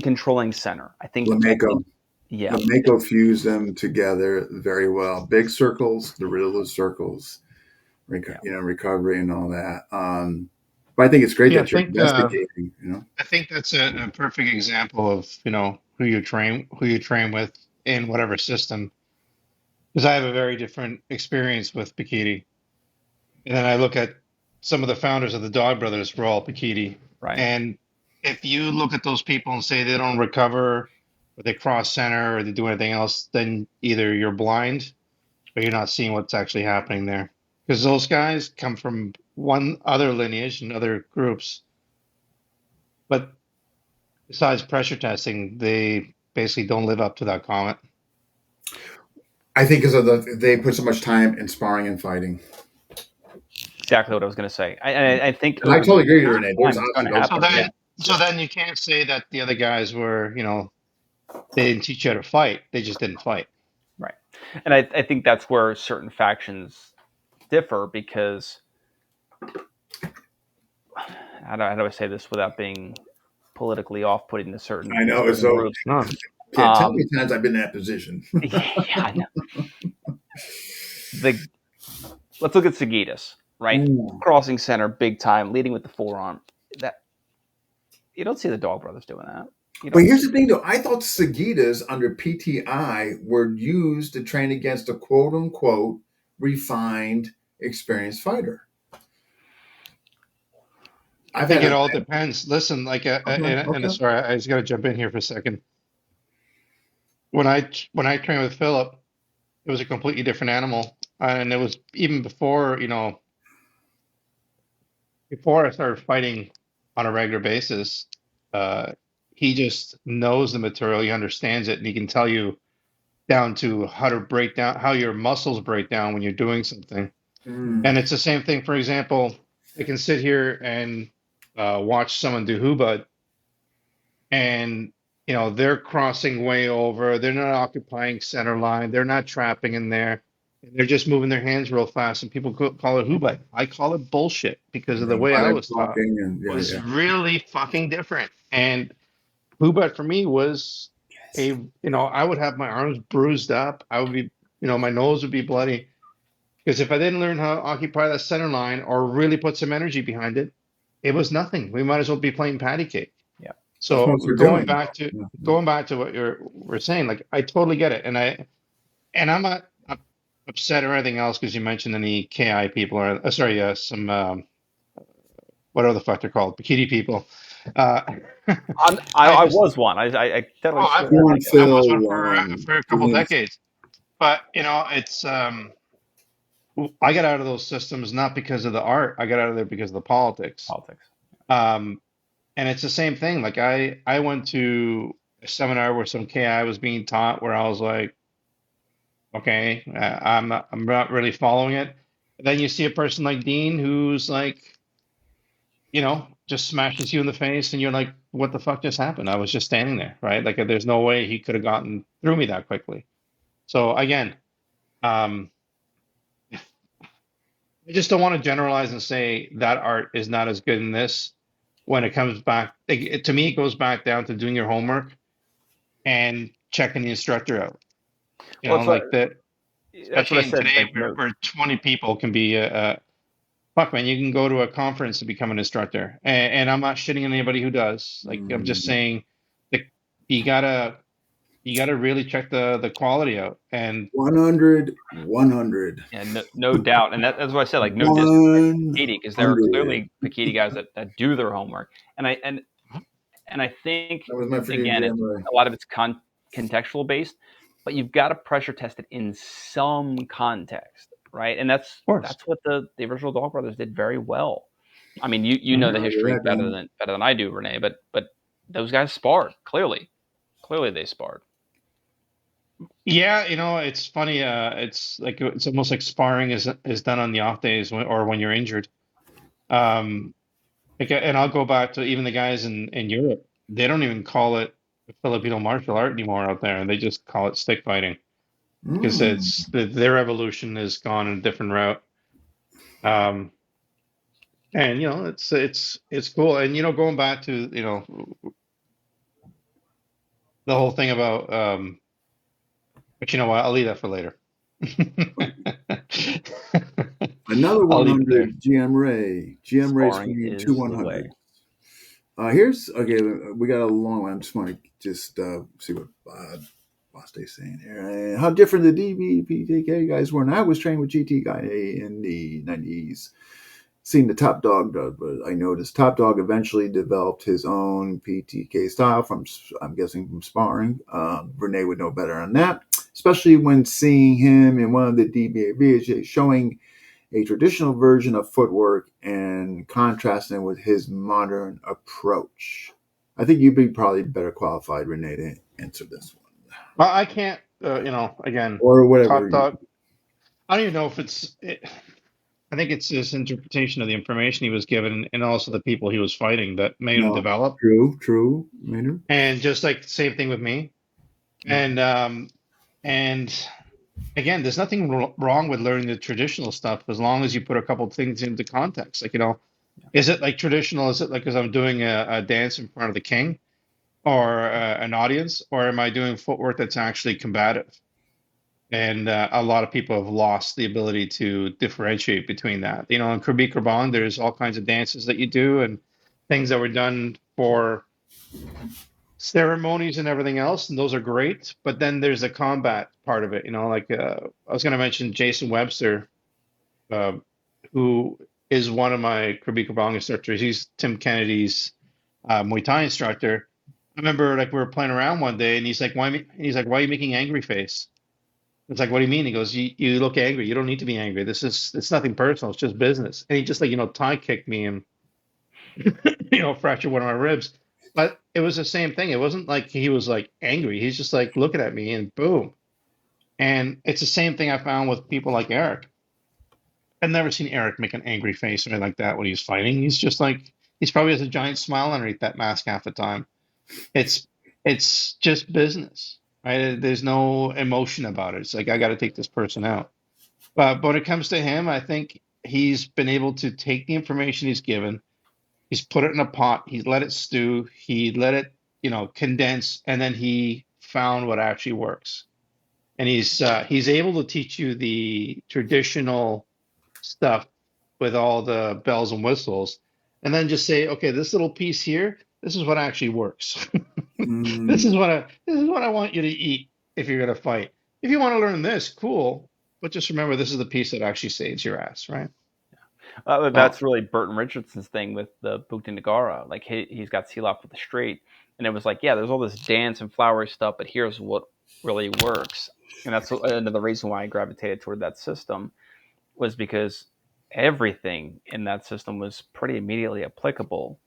controlling center. LeMaco fused them together very well. Big circles, the little circles, recovery and all that. But I think it's great that you're investigating. I think that's a perfect example of who you train with in whatever system. Because I have a very different experience with Bikini, and then I look at some of the founders of the Dog Brothers were all Bikini, Right. And if you look at those people and say they don't recover, or they cross center, or they do anything else, then either you're blind or you're not seeing what's actually happening there. Because those guys come from one other lineage and other groups, but besides pressure testing, they basically don't live up to that comment. I think because they put so much time in sparring and fighting. Exactly what I was going to say. I think I totally agree with you, Renee. So then you can't say that the other guys were, They didn't teach you how to fight. They just didn't fight. Right. And I think that's where certain factions differ because how do I say this without being politically off-putting to I know it's certain so. groups? No. Can't tell me times I've been in that position. Yeah, I know. Let's look at Sagitas, right? Ooh. Crossing center, big time, leading with the forearm. That you don't see the Dog Brothers doing that. But here's the thing, though. I thought Sagitas under PTI were used to train against a quote unquote refined, experienced fighter. I think it all depends. Listen, like, Okay. sorry, I just got to jump in here for a second. When I trained with Philip, it was a completely different animal, and it was even before, before I started fighting on a regular basis. He just knows the material, he understands it, and he can tell you down to how to break down, how your muscles break down when you're doing something. And it's the same thing. For example, I can sit here and watch someone do hubad, and they're crossing way over. They're not occupying center line. They're not trapping in there. They're just moving their hands real fast, and people call it hubad. I call it bullshit because of the way I was taught was really fucking different. And hubad for me was I would have my arms bruised up. I would be, my nose would be bloody because if I didn't learn how to occupy that center line or really put some energy behind it, it was nothing. We might as well be playing patty cake. Yeah. So going back to what we're saying, like I totally get it, and I'm not upset or anything else because you mentioned any KI people or some whatever the fuck they're called, bikini people. I was one. I definitely I was one for a couple decades, but it's I got out of those systems not because of the art. I got out of there because of the politics. Um, and it's the same thing. Like I went to a seminar where some KI was being taught where I was like, okay, I'm not really following it. Then you see a person like Dean who's like, just smashes you in the face, and you're like, what the fuck just happened? I was just standing there, right? Like there's no way he could have gotten through me that quickly. So again, I just don't want to generalize and say that art is not as good in this when it comes back. To me, it goes back down to doing your homework and checking the instructor out. Like that. Especially in today, where 20 people can be fuck, man. You can go to a conference to become an instructor, and I'm not shitting on anybody who does. Like I'm just saying that you gotta really check the quality out. And 100. Yeah, no doubt. And that's what I said, like no disrespect to Pikiti, because there are clearly Pikiti guys that do their homework. And I think again, a lot of it's contextual based, but you've got to pressure test it in some context, right? And that's what the original Dog Brothers did very well. I mean, you know the history better than I do, Renee, but those guys sparred clearly they sparred. Yeah, it's funny. It's almost like sparring is done on the off days or when you're injured. And I'll go back to even the guys in Europe. They don't even call it Filipino martial art anymore out there, and they just call it stick fighting because their evolution has gone a different route. And it's cool. And going back to the whole thing about but you know what? I'll leave that for later. Another 100 GM Ray. GM Ray's Sparring two 100. Here's okay. We got a long one. I just want to see what Bostay's saying here. And how different the DBPTK guys were. And I was trained with GT guy in the 90s. Seen the Top Dog, but I noticed Top Dog eventually developed his own PTK style I'm guessing from sparring. Renee would know better on that, especially when seeing him in one of the DBA showing a traditional version of footwork and contrasting with his modern approach. I think you'd be probably better qualified, Renee, to answer this one. Well, I can't, again, or whatever. Top Dog. I don't even know if I think it's his interpretation of the information he was given and also the people he was fighting that made him develop. True, Maynard. And just like the same thing with me. And and again, there's nothing wrong with learning the traditional stuff as long as you put a couple things into context. Like, is it like traditional? Is it like because I'm doing a dance in front of the king or an audience, or am I doing footwork that's actually combative? And a lot of people have lost the ability to differentiate between that. In Krabi Kraban, there's all kinds of dances that you do and things that were done for ceremonies and everything else, and those are great. But then there's the combat part of it. Like I was going to mention Jason Webster, uh, who is one of my Krabi Kraban instructors. He's Tim Kennedy's Muay Thai instructor. I remember like we were playing around one day, and he's like, "Why?" Why are you making angry face?" It's like, "What do you mean?" He goes, "You look angry. You don't need to be angry. It's nothing personal. It's just business." And he just like Thai kicked me and fractured one of my ribs. But it was the same thing. It wasn't like he was like angry. He's just like looking at me and boom. And it's the same thing I found with people like Eric. I've never seen Eric make an angry face or anything like that when he's fighting. He's just like he's probably has a giant smile underneath that mask half the time. It's it's just business, right? There's no emotion about it. It's like I got to take this person out. But when it comes to him, I think he's been able to take the information he's given. He's put it in a pot. He's let it stew. He let it, condense, and then he found what actually works. And he's able to teach you the traditional stuff with all the bells and whistles, and then just say, okay, this little piece here, this is what actually works. Mm. This is what I want you to eat if you're gonna fight. If you want to learn this, cool. But just remember, this is the piece that actually saves your ass, right? That's really Burton Richardson's thing with the Bukta Nagara. Like he's got Sealop with the straight, and it was like, yeah, there's all this dance and flowery stuff, but here's what really works. And that's another reason why I gravitated toward that system was because everything in that system was pretty immediately applicable.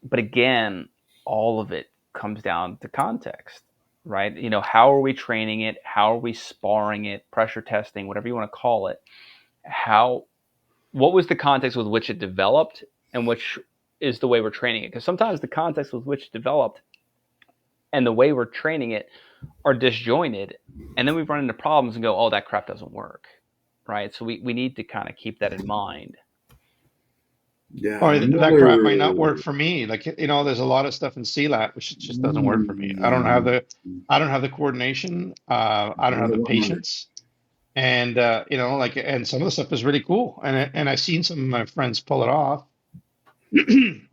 But again, all of it comes down to context, right? How are we training it? How are we sparring it? Pressure testing, whatever you want to call it. What was the context with which it developed and which is the way we're training it? Because sometimes the context with which it developed and the way we're training it are disjointed. And then we run into problems and go, oh, that crap doesn't work. Right. So we need to kind of keep that in mind. Yeah, Or that crap might not another. work for me. Like, there's a lot of stuff in CLAT which just doesn't work for me. I don't have the coordination. I don't have Neither the one of us. patience. And and some of the stuff is really cool. And I've seen some of my friends pull it off.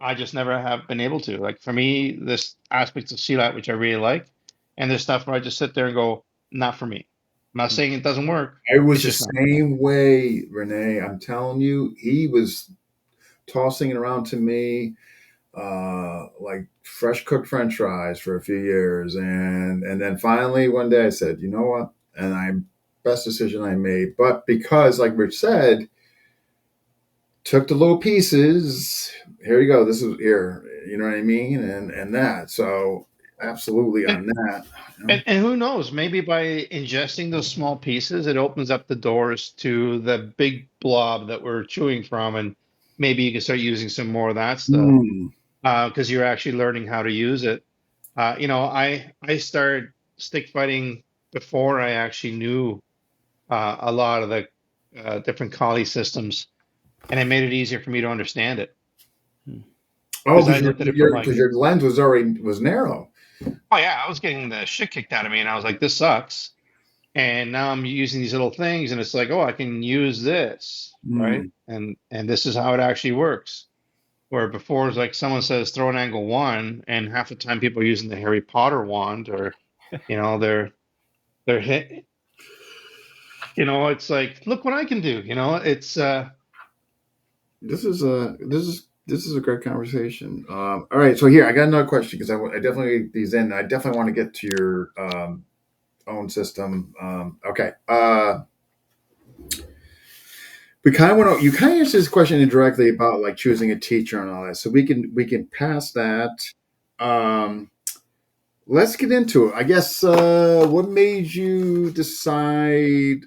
I just never have been able to. Like for me, this aspects of CLAT which I really like, and there's stuff where I just sit there and go, not for me. I'm not saying it doesn't work. I It's was the just not for me. same way, Renee. I'm telling you, he was tossing it around to me like fresh cooked French fries for a few years, and then finally one day I said, you know what? And I best decision I made. But because, like Rich said, took the little pieces. Here you go. This is here. You know what I mean? And that. So absolutely And on that. You know? and who knows? Maybe by ingesting those small pieces, it opens up the doors to the big blob that we're chewing from, and maybe you can start using some more of that stuff Mm. because you're actually learning how to use it. I started stick fighting before I actually knew a lot of the different Kali systems, and it made it easier for me to understand it Oh, because I looked at it from like, because your lens was narrow. oh yeah, I was getting the shit kicked out of me, and I was like, this sucks. And now I'm using these little things, and it's like, oh, I can use this, right? Mm. And this is how it actually works. Where before it's like someone says throw an angle one, and half the time people are using the Harry Potter wand, or they're hit. It's like, look what I can do. It's This is a great conversation. All right, so here I got another question because I definitely these in. I definitely want to get to your own system. Okay, we kind of want to. You kind of answered this question indirectly about like choosing a teacher and all that, so we can pass that. Um, let's get into it. I guess what made you decide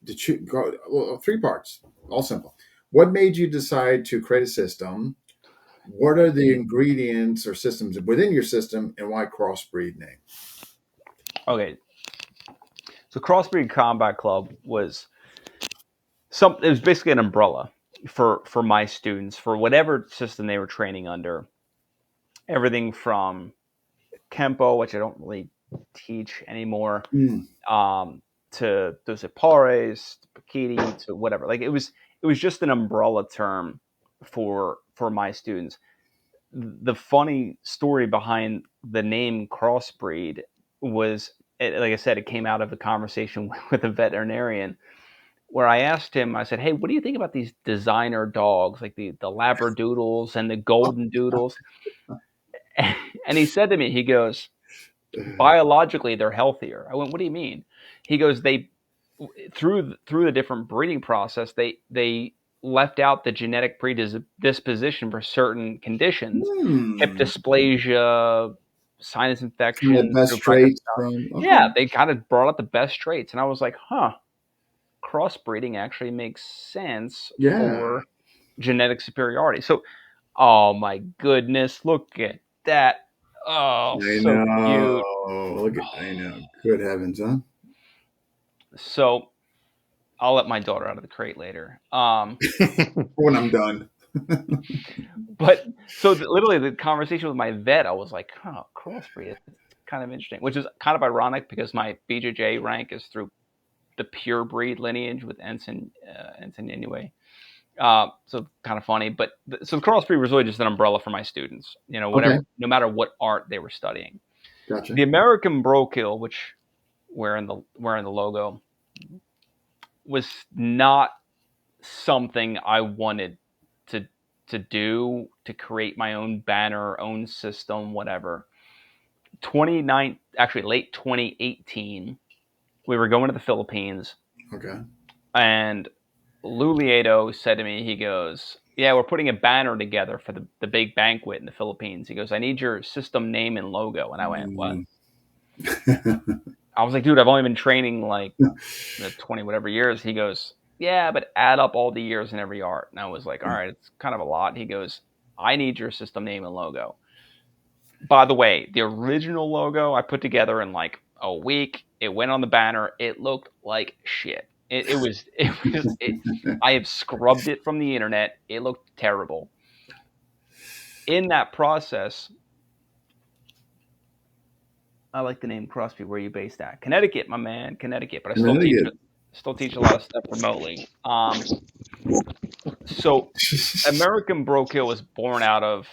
to choose? Well, three parts, all simple. What made you decide to create a system? What are the ingredients or systems within your system, and why crossbreed name? Okay, so Crossbreed Combat Club was it was basically an umbrella for my students for whatever system they were training under. Everything from Kempo, which I don't really teach anymore, Mm. to those Pares, to Pakiti, to whatever. Like it was just an umbrella term for my students. The funny story behind the name Crossbreed was, like I said, it came out of a conversation with a veterinarian where I asked him, I said, "Hey, what do you think about these designer dogs, like the Labradoodles and the Golden Doodles?" And he said to me, he goes, "Biologically, they're healthier." I went, "What do you mean?" He goes, "They through the different breeding process, they left out the genetic predisposition for certain conditions, hip Hmm. dysplasia, sinus Kind of infections, best through practice." traits from. Okay. Yeah, they kind of brought out the best traits, and I was like, "Huh, crossbreeding actually makes sense Yeah. for genetic superiority." So, oh my goodness, look at that! Oh, I so cute. know. Look at, I know. Good heavens, huh? So I'll let my daughter out of the crate later. When I'm done. But so literally the conversation with my vet, I was like, "Huh, crossbreed. It's kind of interesting," which is kind of ironic because my BJJ rank is through the pure breed lineage with Ensign anyway. So kind of funny, but so the crossbreed was really just an umbrella for my students. You know, Okay. whatever, no matter what art they were studying. Gotcha. The American Brokill, which wearing the logo, was not something I wanted to do to create my own banner, own system, whatever. 29 actually late 2018, we were going to the Philippines, Okay. and Lou Lieto said to me, he goes, "Yeah, we're putting a banner together for the big banquet in the Philippines." He goes, "I need your system name and logo." And I went, "What?" Mm. I was like, "Dude, I've only been training like 20 whatever years." He goes, "Yeah, but add up all the years in every art." And I was like, "All right, it's kind of a lot." He goes, "I need your system name and logo." By the way, the original logo I put together in like a week. It went on the banner. It looked like shit. I have scrubbed it from the internet. It looked terrible. In that process, I like the name Crosby. Where are you based at? Connecticut, my man, Connecticut. But I Connecticut. still teach a lot of stuff remotely. So American Brokill was born out of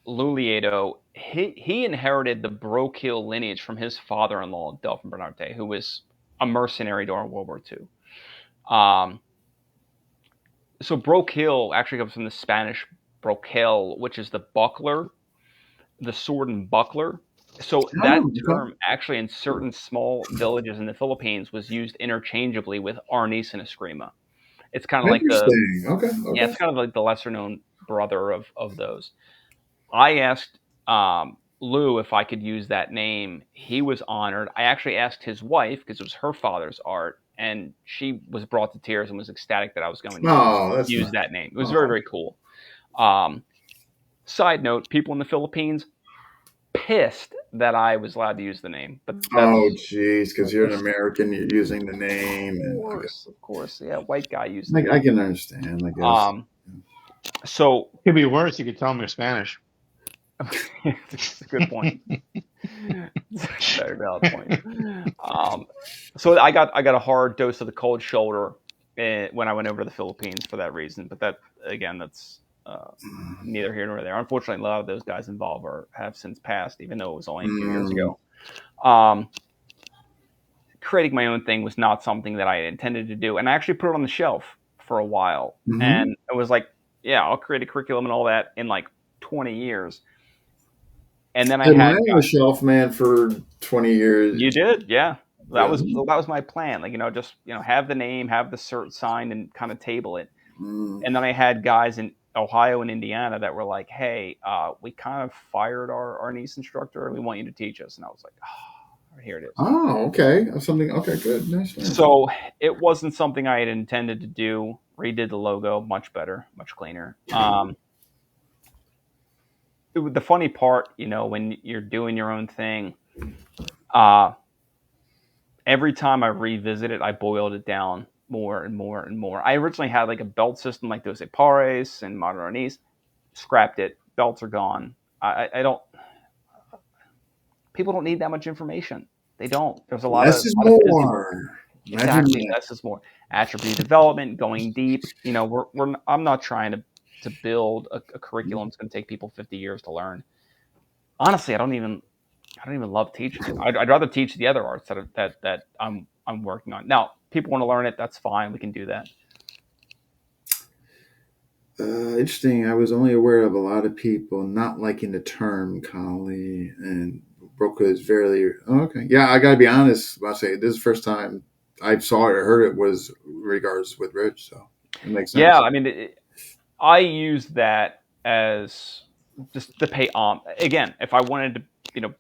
Lou Lieto. He inherited the Brokill lineage from his father-in-law, Delphin Bernarte, who was a mercenary during World War II. So Brokill actually comes from the Spanish broquel, which is the buckler, the sword and buckler. So that Oh, okay. term actually in certain small villages in the Philippines was used interchangeably with arnis and eskrima. It's kind of like Interesting. Okay. it's Okay. kind of like the lesser known brother of those. I asked Lou if I could use that name. He was honored. I actually asked his wife because it was her father's art, and she was brought to tears and was ecstatic that I was going to Oh, that's use nice. that name. It was very Oh, very cool. Um, Side note: people in the Philippines pissed that I was allowed to use the name, but oh, that's geez, because you're an American, you're using the name, and okay. of course, yeah, white guy used the I name. can understand. I guess. Um, so Could be worse. You could tell them you're Spanish. it's a good point. It's a very valid point. Um, so I got a hard dose of the cold shoulder when I went over to the Philippines for that reason. But that again, that's neither here nor there. Unfortunately, a lot of those guys involved have since passed, even though it was only a few years Mm, ago. Um, Creating my own thing was not something that I intended to do, and I actually put it on the shelf for a while. hmm. And it was like, yeah, I'll create a curriculum and all that in like 20 years. And then I Had had mine on the shelf, man, for 20 years. You did, yeah. Yeah. That was my plan. Like just have the name, have the cert signed, and kind of table it. Mm. And then I had guys in Ohio and Indiana that were like, "Hey, we kind of fired our niece instructor, and we want you to teach us." And I was like, "Oh, here it is." Oh, okay. Something. Okay, good. Nice, nice. So it wasn't something I had intended to do. Redid the logo, much better, much cleaner. The funny part, when you're doing your own thing, every time I revisit it, I boiled it down more and more and more. I originally had like a belt system like those Pares and Modernis, scrapped it. Belts are gone. I don't. People don't need that much information. They don't. There's a Less is lot of busy work. more. Imagine Exactly, that. less is more. Attribute development, going deep. I'm not trying to build a curriculum that's going to take people 50 years to learn. Honestly, I don't even love teaching it. I'd rather teach the other arts that I'm working on. Now, people want to learn it. That's fine. We can do that. Interesting. I was only aware of a lot of people not liking the term collie, and Broca is very okay. Yeah, I got to be honest. I'll say this is the first time I saw it or heard it was regards with Rich, so it makes Yeah, sense. I mean, I use that as just to pay again, if I wanted to,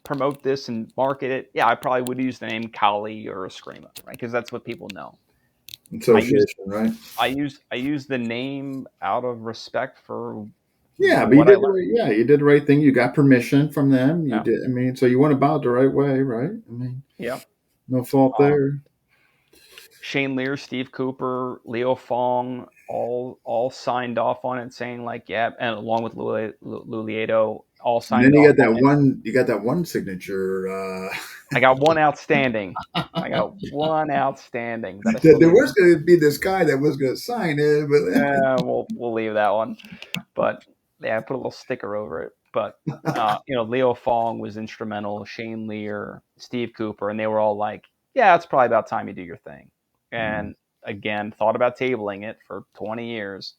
promote this and market it, yeah, I probably would use the name Kali or Eskrima, right? Because that's what people know. I use Association, right? I use the name out of respect for Yeah, but you what I did the learned. right. Yeah, you did the right thing. You got permission from them. You Yeah, did. I mean, so you went about the right way, right? I mean, yeah. no fault Um, there. Shane Lear, Steve Cooper, Leo Fong, all signed off on it, saying like, yeah, and along with Lulieto, all And then signed off on it. you got that one signature. I got one outstanding. I got one outstanding that I still There need was to. going to be this guy that was going to sign it, but We'll leave that one, but yeah, I put a little sticker over it. But Leo Fong was instrumental. Shane Lear, Steve Cooper, and they were all like, "Yeah, it's probably about time you do your thing." And again, thought about tabling it for 20 years,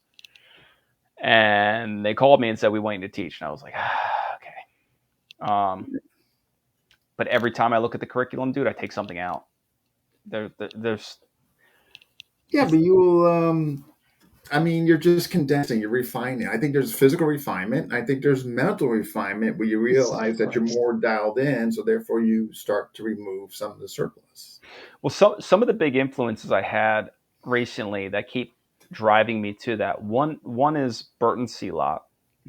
and they called me and said we want you to teach, and I was like, okay. But every time I look at the curriculum, dude, I take something out. There's yeah, it's but you will. I mean, you're just condensing, you're refining. I think there's physical refinement. I think there's mental refinement where you realize that you're right. more dialed in, so therefore you start to remove some of the surplus. Well, some of the big influences I had recently that keep driving me to that one is Burton Sealot,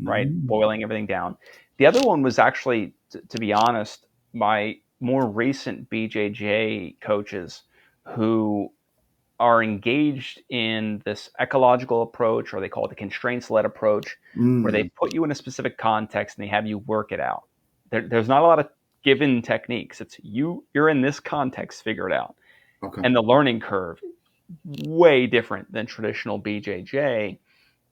right? Mm. Boiling everything down. The other one was actually, to be honest, my more recent BJJ coaches who are engaged in this ecological approach, or they call it the constraints led approach, where they Mm. put you in a specific context and they have you work it out. There's not a lot of given techniques. It's you're in this context, figure it out. Okay. And the learning curve way different than traditional BJJ,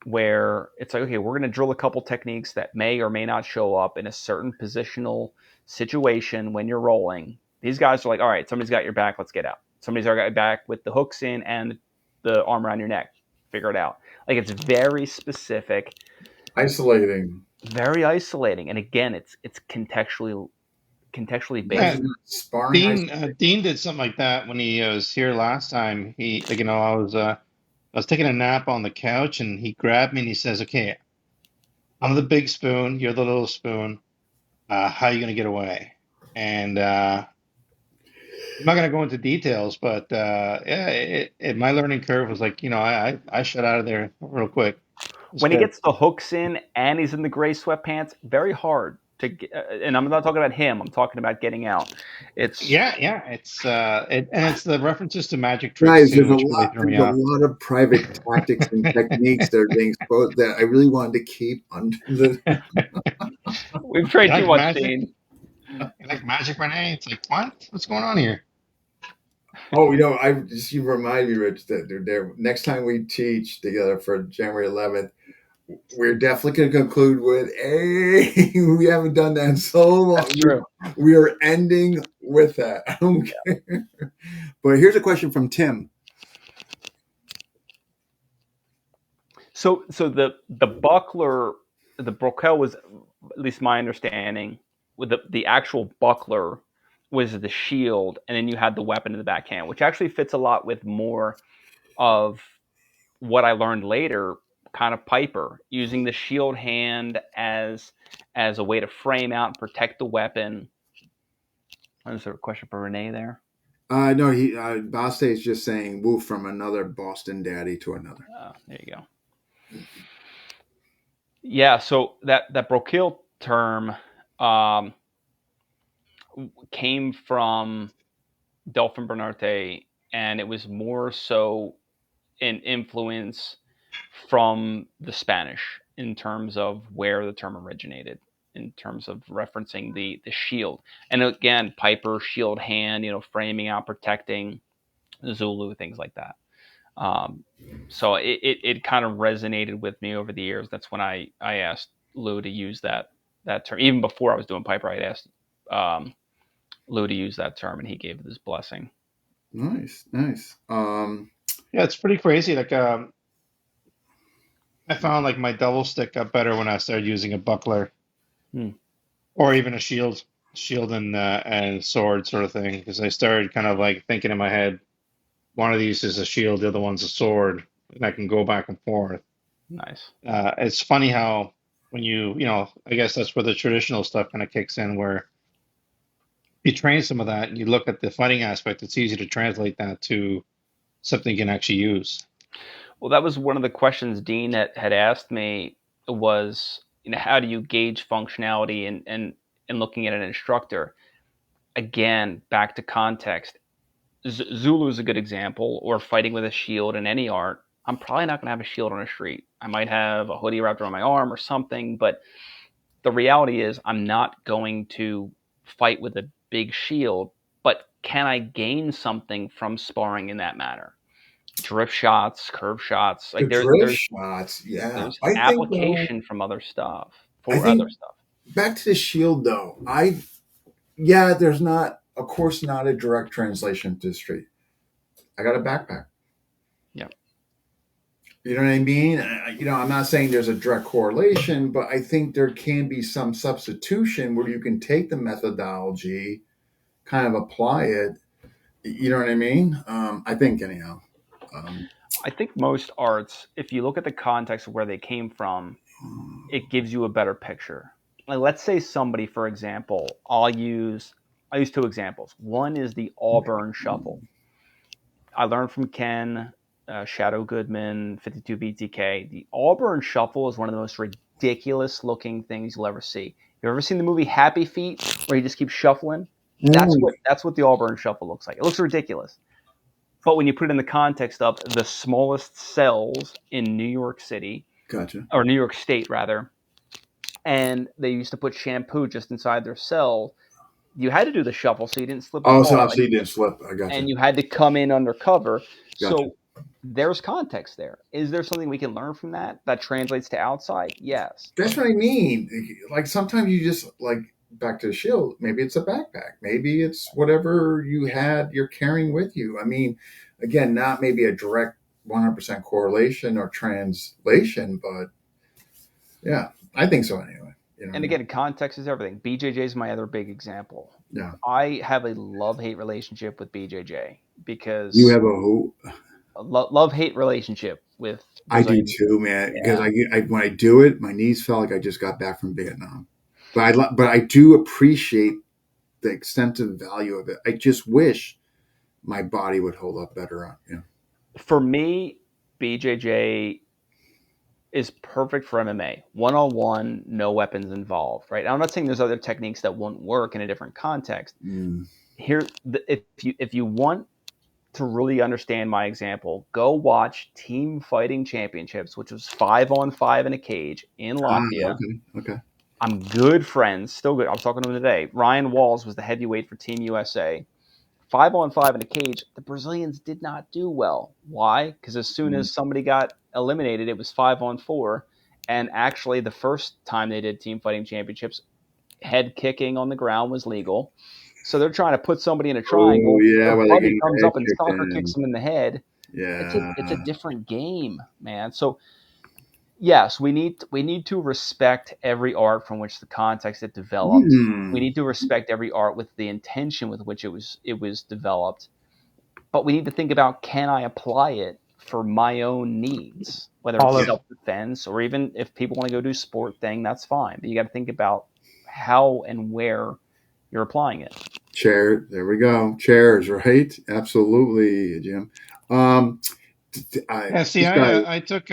where it's like, okay, we're going to drill a couple techniques that may or may not show up in a certain positional situation when you're rolling. These guys are like, all right, somebody's got your back, let's get out. Somebody's got your back with the hooks in and the arm around your neck. Figure it out. Like, it's very specific, Isolating. very isolating, and again, it's contextually Yeah, based. Imagine that sparring Dean did something like that when he was here last time. He, like, I was taking a nap on the couch, and he grabbed me and he says, "Okay, I'm the big spoon, you're the little spoon. How are you gonna get away?" And I'm not gonna go into details, but yeah, my learning curve was like, I shut out of there real quick. It was When he good. gets the hooks in and he's in the gray sweatpants, very hard to get. And I'm not talking about him. I'm talking about getting out. It's Yeah. And it's the references to magic tricks guys, too, which really threw me there's a off. lot of private tactics and techniques that are being exposed that I really wanted to keep under the. we've You trained too like much, magic? Dean. You like magic, Renee? It's like, what? What's going on here? Oh, I just you remind me, Rich, that there. Next time we teach together for January 11th, we're definitely going to conclude with a. We haven't done that in so long. That's true. We are ending with that. Okay. But here's a question from Tim. So the buckler, the broquel was, at least my understanding, with the actual buckler was the shield, and then you had the weapon in the backhand, which actually fits a lot with more of what I learned later, kind of Piper, using the shield hand as a way to frame out and protect the weapon. Is there a question for Renee there? No, Baste is just saying move from another Boston daddy to another. There you go. Yeah, so that broquel term um, came from Delphin Bernarte, and it was more so an influence from the Spanish in terms of where the term originated, in terms of referencing the shield. And again, Piper, shield hand, framing out, protecting, Zulu, things like that. Um, so it kind of resonated with me over the years. That's when I asked Lou to use that term. Even before I was doing Piper, I'd asked um, Lou to use that term, and he gave it his blessing. Nice, nice. Yeah, it's pretty crazy. Like I found like my double stick got better when I started using a buckler Hmm. or even a shield and sword sort of thing. Because I started kind of like thinking in my head, one of these is a shield, the other one's a sword, and I can go back and forth. Nice. It's funny how when I guess that's where the traditional stuff kind of kicks in, where you train some of that and you look at the fighting aspect, it's easy to translate that to something you can actually use. Well, that was one of the questions Dean had asked me was, how do you gauge functionality and looking at an instructor? Again, back to context. Zulu is a good example, or fighting with a shield in any art. I'm probably not going to have a shield on the street. I might have a hoodie wrapped around my arm or something, but the reality is I'm not going to fight with a big shield. But can I gain something from sparring in that manner? Drift shots, curve shots, the like drift shots, yeah. there's I think though. application from other stuff I for other think stuff. back to the shield though. Yeah, there's not, of course, not a direct translation to the street. I got a backpack. Yeah. You know what I mean? I'm not saying there's a direct correlation, but I think there can be some substitution where you can take the methodology, kind of apply it. You know what I mean? I think anyhow. Um, I think most arts, if you look at the context of where they came from, it gives you a better picture. Like, let's say somebody, for example, I'll use two examples. One is the Auburn Shuffle. I learned from Ken, Shadow Goodman, 52 BTK. The Auburn Shuffle is one of the most ridiculous looking things you'll ever see. You ever seen the movie Happy Feet, where he just keeps shuffling? That's mm, what the Auburn Shuffle looks like. It looks ridiculous. But when you put it in the context of the smallest cells in New York City, gotcha. or New York State rather, and they used to put shampoo just inside their cell, you had to do the shuffle so you didn't slip and Oh, so fall, obviously you didn't slip. I and gotcha. you had to come in undercover. Gotcha. So there's context there. Is there something we can learn from that translates to outside? Yes. That's what I mean. Like sometimes you just like back to the shield. Maybe it's a backpack. Maybe it's whatever you're carrying with you. I mean, again, not maybe a direct 100% correlation or translation, but yeah, I think so anyway. You know what I And mean? again, context is everything. BJJ is my other big example. Yeah. I have a love-hate relationship with BJJ You because have a who? love-hate relationship with I do Brazilian. too, man. Because Yeah. when I do it, my knees feel like I just got back from Vietnam. But I do appreciate the extensive value of it. I just wish my body would hold up better on. For me, BJJ is perfect for MMA. One-on-one, no weapons involved, right? I'm not saying there's other techniques that won't work in a different context. Mm. Here, if you want to really understand my example, go watch Team Fighting Championships, which was 5-on-5 in a cage in Latvia. Okay. Okay. I'm good friends, still good. I was talking to him today. Ryan Walls was the heavyweight for Team USA. 5-on-5 in a cage, the Brazilians did not do well. Why? Because as soon Mm. as somebody got eliminated, it was 5-on-4. And actually, the first time they did Team Fighting Championships, head kicking on the ground was legal. So they're trying to put somebody in a Oh triangle. yeah, Their well they buddy can comes head up and kicked soccer kicks in. him in the head. It's a Yeah. different game, man. So yes, we need to respect every art from which the context it developed. We Hmm. need to respect every art with the intention with which it was developed. But we need to think about, can I apply it for my own needs, whether it's All Yeah. of self defense or even if people want to go do sport thing, that's fine. But you got to think about how and where you're applying it. Chair. There we go. Chairs. Right. Absolutely, Jim. Um. I Yeah, see, this guy. I took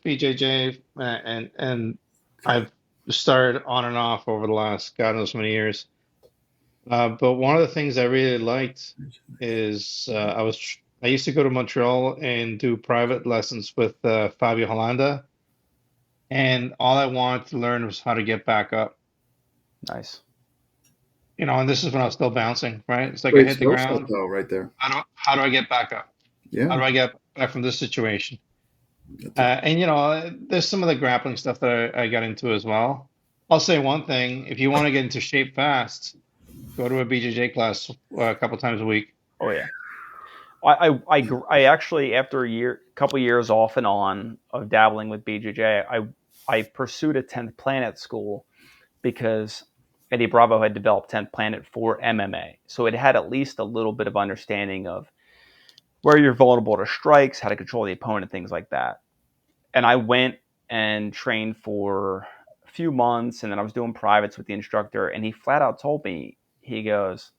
BJJ and Okay. I've started on and off over the last God knows many years. But one of the things I really liked is I used to go to Montreal and do private lessons with Fabio Hollanda, and all I wanted to learn was how to get back up. Nice. And this is when I was still bouncing, right? It's like I Great hit the skill set, ground. though, right there. How do I get back up? How Yeah. do I get back from this situation? That's a, And there's some of the grappling stuff that I got into as well. I'll say one thing: if you want to get into shape fast, go to a BJJ class a couple times a week. Oh yeah. I actually, after couple years off and on of dabbling with BJJ, I pursued a 10th Planet school because Eddie Bravo had developed 10th Planet for MMA, so it had at least a little bit of understanding of where you're vulnerable to strikes, how to control the opponent, things like that. And I went and trained for a few months, and then I was doing privates with the instructor, and he flat out told me, he goes,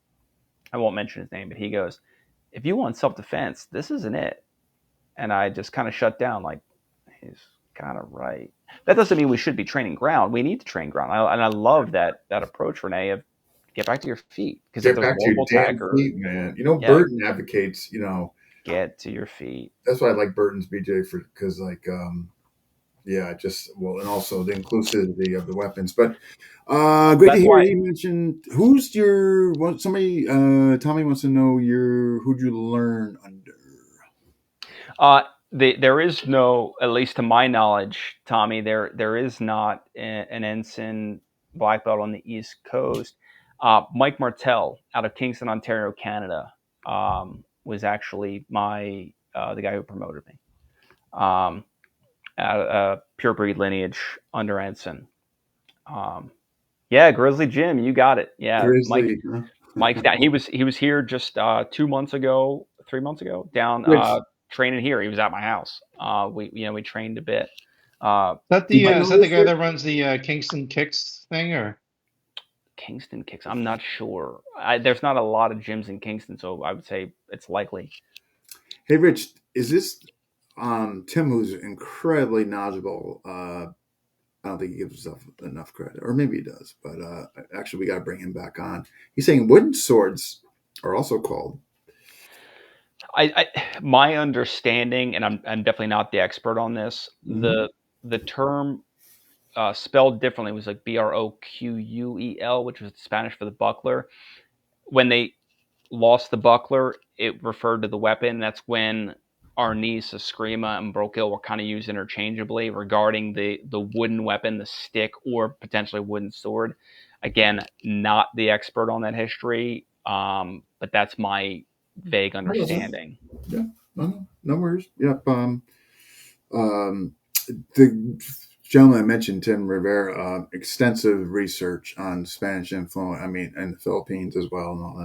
I won't mention his name, but he goes, if you want self-defense, this isn't it. And I just kind of shut down, like, he's kind of right. That doesn't mean we should be training ground. We need to train ground. And I love that approach, Renee, of get back to your feet. Because if get there's a back to your local damn attacker, feet, man. yeah, Burton advocates, get to your feet. that's why I like Burton's BJ because, like, yeah, and also the inclusivity of the weapons. But great to That's hear why you mentioned somebody, Tommy wants to know who'd you learn under? there is no, at least to my knowledge, Tommy, there is not an ensign black belt on the East Coast. Mike Martell out of Kingston, Ontario, Canada, was actually the guy who promoted me. Pure breed lineage under ensign. Yeah, Grizzly Jim, you got it. Yeah, Grizzly, huh? Mike's down. He was here just 2 months ago, 3 months ago, down Which training here. He was at my house. We trained a bit. did you Is that the notice guy it? that runs the Kingston Kicks thing, or? Kingston Kicks. I'm not sure. There's not a lot of gyms in Kingston, so I would say it's likely. Hey, Rich, is this Tim, who's incredibly knowledgeable? I don't think he gives himself enough credit, or maybe he does. But actually, we got to bring him back on. He's saying wooden swords are also called. My understanding, and I'm definitely not the expert on this. Mhm. The term spelled differently was like Broquuel, which was Spanish for the buckler. When they lost the buckler, it referred to the weapon. That's when Arnis, Eskrima, and Broquil were kind of used interchangeably regarding the wooden weapon, the stick, or potentially wooden sword. Again, not the expert on that history, but that's my vague understanding. Yeah, no worries. Yep. The gentleman I mentioned, Tim Rivera, extensive research on Spanish influence. I mean, and the Philippines as well, and all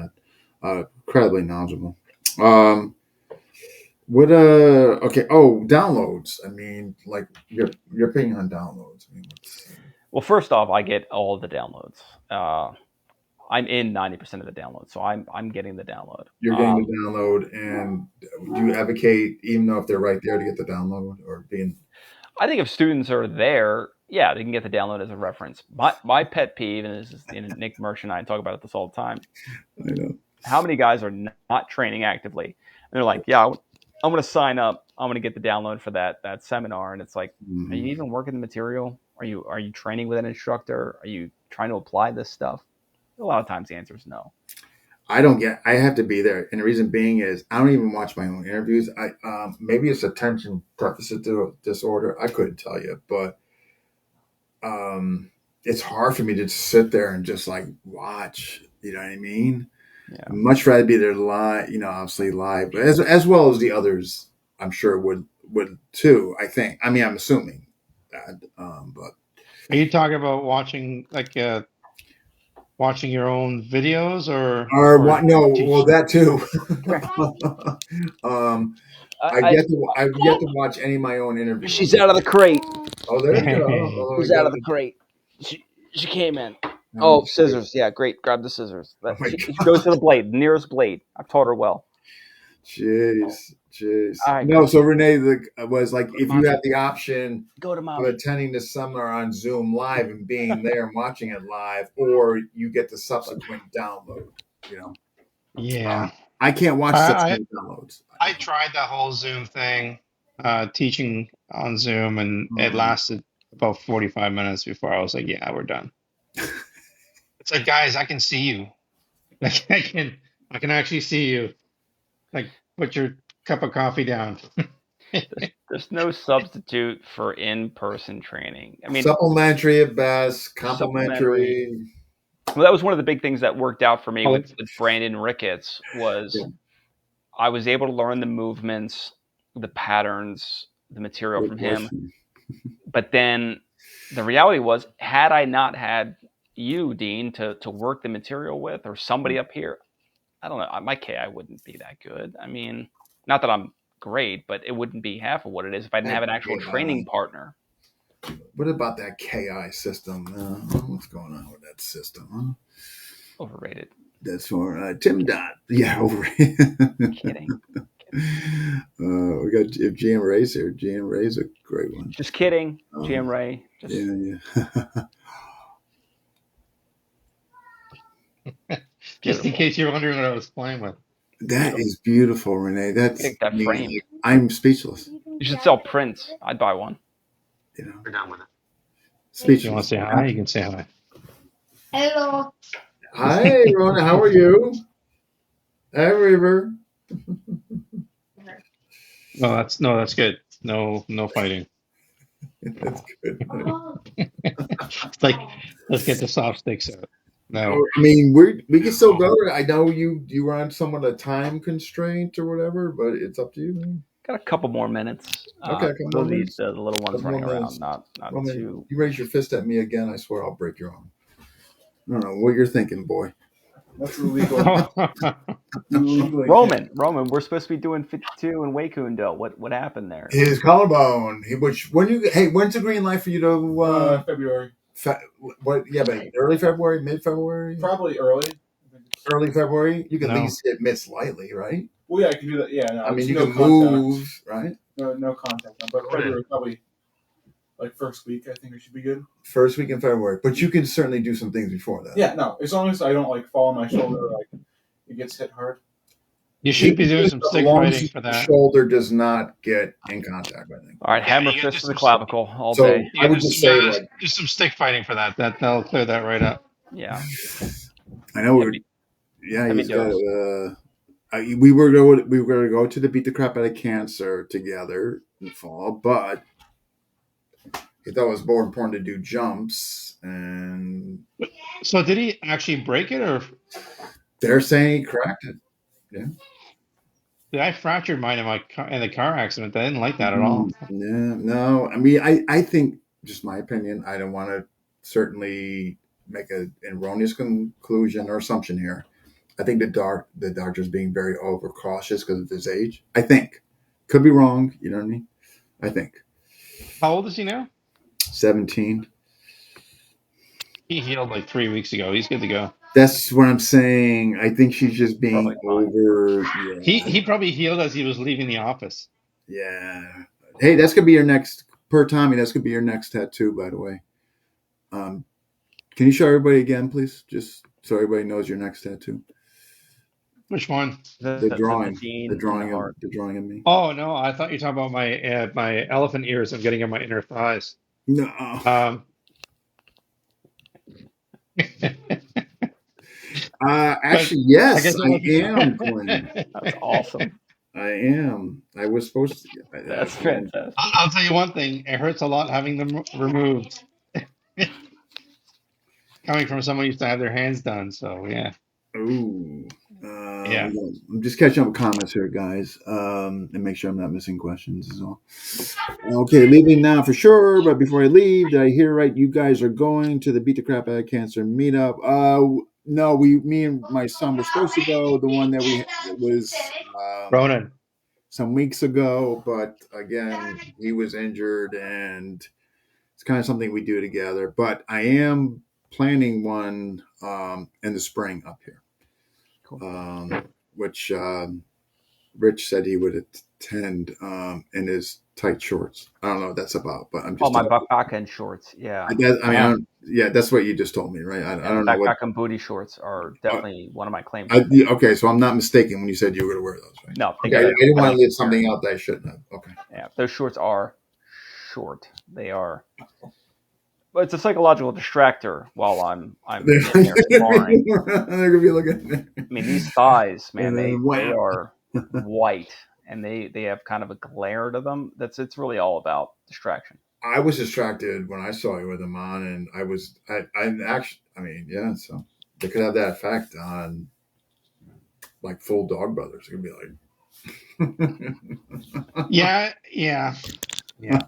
that. Incredibly knowledgeable. What okay, oh, downloads. I mean, like your opinion on downloads. I mean, Well, first off, I get all of the downloads. I'm in 90% of the downloads, so I'm getting the download. you're getting the download, and do you advocate, even though if they're right there, to get the download or being? I think if students are there, yeah, they can get the download as a reference. My pet peeve, and this is Nick Merch and I talk about it this all the time. I know. How many guys are not training actively? And they're like, yeah, I'm going to sign up. I'm going to get the download for that seminar. And it's like, Mm-hmm. Are you even working the material? Are you training with an instructor? Are you trying to apply this stuff? A lot of times the answer is no. I have to be there, and the reason being is I don't even watch my own interviews. Maybe it's attention deficit disorder. I couldn't tell you, but it's hard for me to just sit there and just like watch. You know what I mean? Yeah. I'd much rather be there live. Obviously live, but as well as the others, I'm sure would too. I think. I mean, I'm assuming that, but Are you talking about watching your own videos or or what? No, well, teach? that too. I, I've yet to watch any of my own interviews. she's out of the crate. Oh, there you go. Although She's out of the crate. She came in. Oh, scissors. Yeah, great. Grab the scissors. Oh my She god. goes to the blade, nearest blade. I've taught her well. Jeez. All right, No, guys, so Renee was like, if you mommy. had the option Go to of mommy. attending the seminar on Zoom live and being there and watching it live, or you get the subsequent download, you know. Yeah. I can't watch I subsequent downloads. I tried that whole Zoom thing, teaching on Zoom, and it Mm. lasted about 45 minutes before I was like, yeah, we're done. It's like, guys, I can see you. Like, I can actually see you. Like, put your cup of coffee down. There's no substitute for in-person training. I mean, Supplementary at best, supplementary. complimentary. Well, that was one of the big things that worked out for me Well, with Brandon Ricketts was Yeah, I was able to learn the movements, the patterns, the material good from him. question. But then the reality was, had I not had you, Dean, to work the material with, or somebody up here, I don't know, my KI wouldn't be that good. I mean, not that I'm great, but it wouldn't be half of what it is if I didn't have an actual training partner. What about that KI system? What's going on with that system? Huh? Overrated. That's for Tim Dot. Yeah, over. Kidding. We got if GM Ray's here. GM Ray's a great one. Just kidding, GM Ray. Just Yeah. just in beautiful. case you're wondering what I was playing with. That is beautiful, Renee. That's Take that frame. like, I'm speechless. You should sell prints. I'd buy one. You know, We're done with it. speechless. You want to say hi? You can say hi. Hello. Hi, Rona. How are you? Hi, River. No, that's good. No fighting. That's good. It's like, let's get the soft sticks out. No. I mean, we can still go. I know you were on somewhat a time constraint or whatever, but it's up to you. Man. Got a couple more minutes. Okay, come on, The little ones couple running more around, minutes. not Roman, too. you raise your fist at me again, I swear I'll break your arm. I don't know what you're thinking, boy. That's illegal. Roman, we're supposed to be doing 52 in Wakundo. What happened there? His collarbone. When's the green light for you to? February. What? Yeah, but early February, mid February, Probably early. early February. You can No. at least hit mid slightly, right? Well, yeah, I can do that. Yeah, no, I mean, you no can contact. move, right? No contact. But February probably like first week. I think it should be good. First week in February, but you can certainly do some things before that. Yeah, no, as long as I don't like fall on my shoulder, or, like it gets hit hard. You should be doing some stick fighting for The that. shoulder does not get in contact. I think. All right, Yeah, hammer you gotta fist do to the some- clavicle all So day. I would just say, like, do some stick fighting for that. That'll clear that right up. Yeah. I know. He's got. We were going to go to the Beat the Crap Out of Cancer together in the fall, but he thought it was more important to do jumps, and So did he actually break it, or they're saying he cracked it. I fractured mine in the car accident? I didn't like that at all. No. I mean, I think, just my opinion, I don't want to certainly make an erroneous conclusion or assumption here. I think the doctor's being very overcautious because of his age. I think. Could be wrong. You know what I mean? I think. How old is he now? 17. He healed like 3 weeks ago. He's good to go. That's what I'm saying. I think she's just being over. He probably healed as he was leaving the office. Yeah. Hey, that's gonna be your next per Tommy. That's gonna be your next tattoo, by the way. Can you show everybody again, please? Just so everybody knows your next tattoo. Which one? The drawing. Dean The and drawing. heart. The drawing of me. Oh no, I thought you were talking about my elephant ears I'm getting on my inner thighs. No. Actually, yes, I am, Glenn. That's awesome. I am. I was supposed to. That's fantastic. I'll tell you one thing. It hurts a lot having them removed. Coming from someone who used to have their hands done. So yeah. Ooh. Yeah. I'm just catching up with comments here, guys, and make sure I'm not missing questions as well. Okay, leaving now for sure. But before I leave, did I hear right? You guys are going to the Beat the Crap Out of Cancer meetup. No, me and my son were supposed to go. The one that was Ronan. some weeks ago, but again, he was injured, and it's kind of something we do together. But I am planning one in the spring up here. Cool. Which Rich said he would attend in his tight shorts. I don't know what that's about, but I'm Oh, just my telling you. back end shorts. Yeah. I guess, I mean, Uh-huh. yeah, that's what you just told me, right? I Yeah, don't know what. back and booty shorts are Uh, definitely one of my claim to fame. okay, so I'm not mistaken when you said you were going to wear those, right? No, they Okay, I gotta didn't want to make leave it clear. something out that I shouldn't have. Okay. Yeah, those shorts are short. They are, but it's a psychological distractor while I'm They're, in there sparring. they're gonna be looking. I mean, these thighs, man, And then they wham. are white and they have kind of a glare to them. It's really all about distraction. I was distracted when I saw you with them on, and I actually, I mean, yeah, so they could have that effect on like full dog brothers. It could be like, Yeah, yeah, yeah.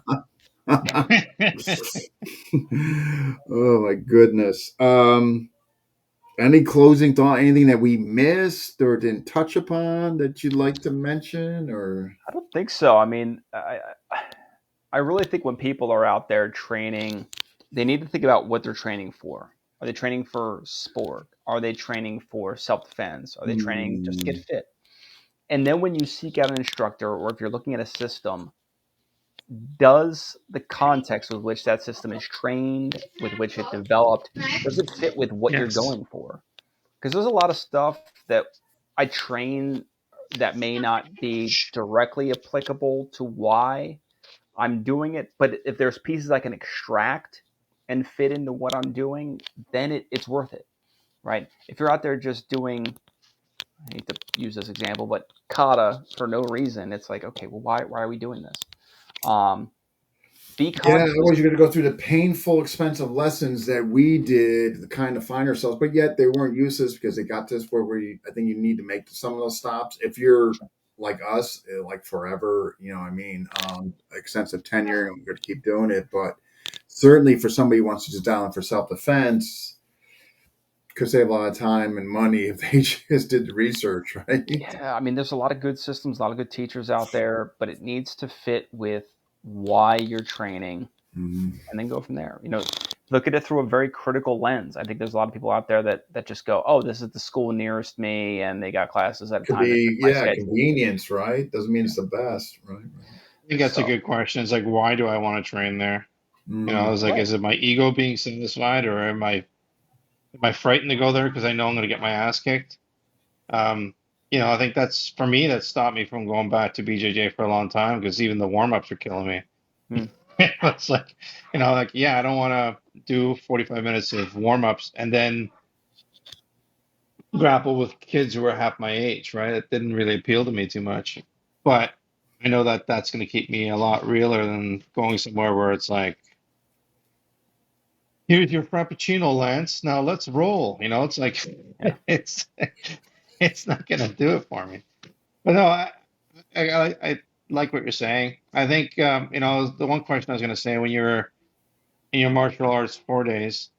oh my goodness. Any closing thought? Anything that we missed or didn't touch upon that you'd like to mention? Or I don't think so. I mean, I really think when people are out there training, they need to think about what they're training for. Are they training for sport? Are they training for self defense? Are they training just to get hmm, fit? And then when you seek out an instructor, or if you're looking at a system, does the context with which that system is trained, with which it developed, does it fit with what you're Yes. going for? Because there's a lot of stuff that I train that may not be directly applicable to why I'm doing it, but if there's pieces I can extract and fit into what I'm doing, then it's worth it, right? If you're out there just doing, I hate to use this example, but kata for no reason, it's like, okay, well, why are we doing this? Be yeah, conscious. otherwise you're going to go through the painful, expensive lessons that we did to kind of find ourselves, but yet they weren't useless because they got to this point where I think you need to make some of those stops. If you're like us, like forever, you know, what I mean, extensive tenure, and we're going to keep doing it. But certainly for somebody who wants to just dial in for self defense, could save a lot of time and money if they just did the research, right? Yeah, I mean, there's a lot of good systems, a lot of good teachers out there, but it needs to fit with why you're training Mhm. and then go from there. Look at it through a very critical lens. I think there's a lot of people out there that just go, "Oh, this is the school nearest me, and they got classes at a Could time that be, fits my yeah, schedule." convenience, right? Doesn't mean Yeah. it's the best, right? I think that's a So, good question. It's like, why do I want to train there? You know, Mm. it's like, right. is it my ego being satisfied, or am I frightened to go there because I know I'm going to get my ass kicked? Um, I think that's for me that stopped me from going back to BJJ for a long time because even the warm ups were killing me. Hmm. It's like, like yeah, I don't want to do 45 minutes of warm ups and then grapple with kids who are half my age, right? It didn't really appeal to me too much. But I know that that's going to keep me a lot realer than going somewhere where it's like, here's your frappuccino, Lance. Now let's roll. It's like Yeah. it's it's not going to do it for me. But no, I like what you're saying. I think the one question I was going to say when you're in your martial arts 4 days,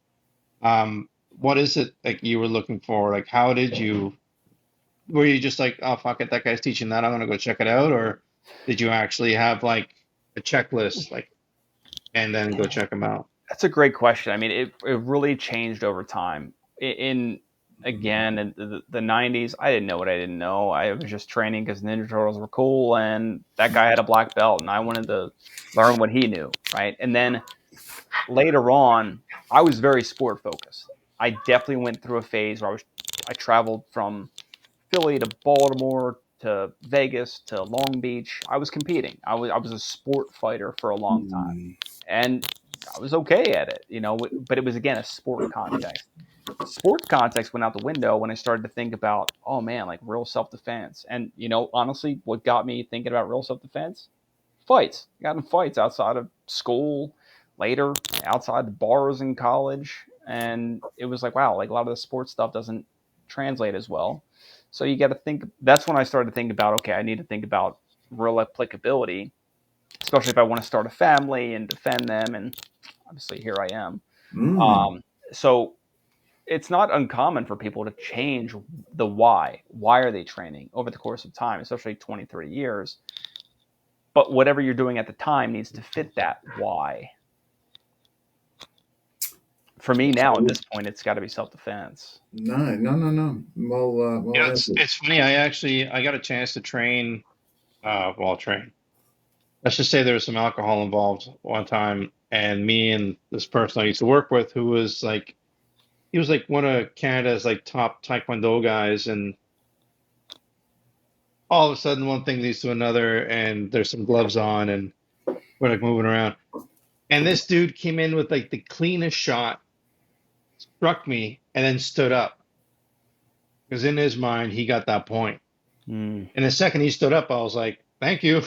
what is it like you were looking for? Like, how did you? Were you just like, oh fuck it, that guy's teaching that, I'm gonna go check it out, or did you actually have like a checklist, like, and then go check them out? That's a great question. I mean, it really changed over time. In again in the 90s, I didn't know what I didn't know. I was just training because Ninja Turtles were cool, and that guy had a black belt, and I wanted to learn what he knew, right? And then later on, I was very sport focused. I definitely went through a phase where I traveled from Philly to Baltimore to Vegas to Long Beach. I was competing. I was a sport fighter for a long time, Mm. and I was okay at it, but it was again a sport context. Sports context went out the window when I started to think about, oh man, like real self defense. And honestly, what got me thinking about real self defense? Fights. I got in fights outside of school, later outside the bars in college, and it was like, wow, like a lot of the sports stuff doesn't translate as well. So you got to think. That's when I started to think about, okay, I need to think about real applicability, especially if I want to start a family and defend them. And obviously, here I am. Mm. Um, so it's not uncommon for people to change the why. Why are they training over the course of time, especially 20, 30 years? But whatever you're doing at the time needs to fit that why. For me now, at this point, it's got to be self-defense. No. Well answered. It's funny. I got a chance to train. Train. Let's just say there was some alcohol involved one time, and me and this person I used to work with, who was like, he was like one of Canada's like top Taekwondo guys, and all of a sudden one thing leads to another, and there's some gloves on, and we're like moving around, and this dude came in with like the cleanest shot, struck me, and then stood up because in his mind he got that point. Mm. And the second he stood up, I was like, "Thank you."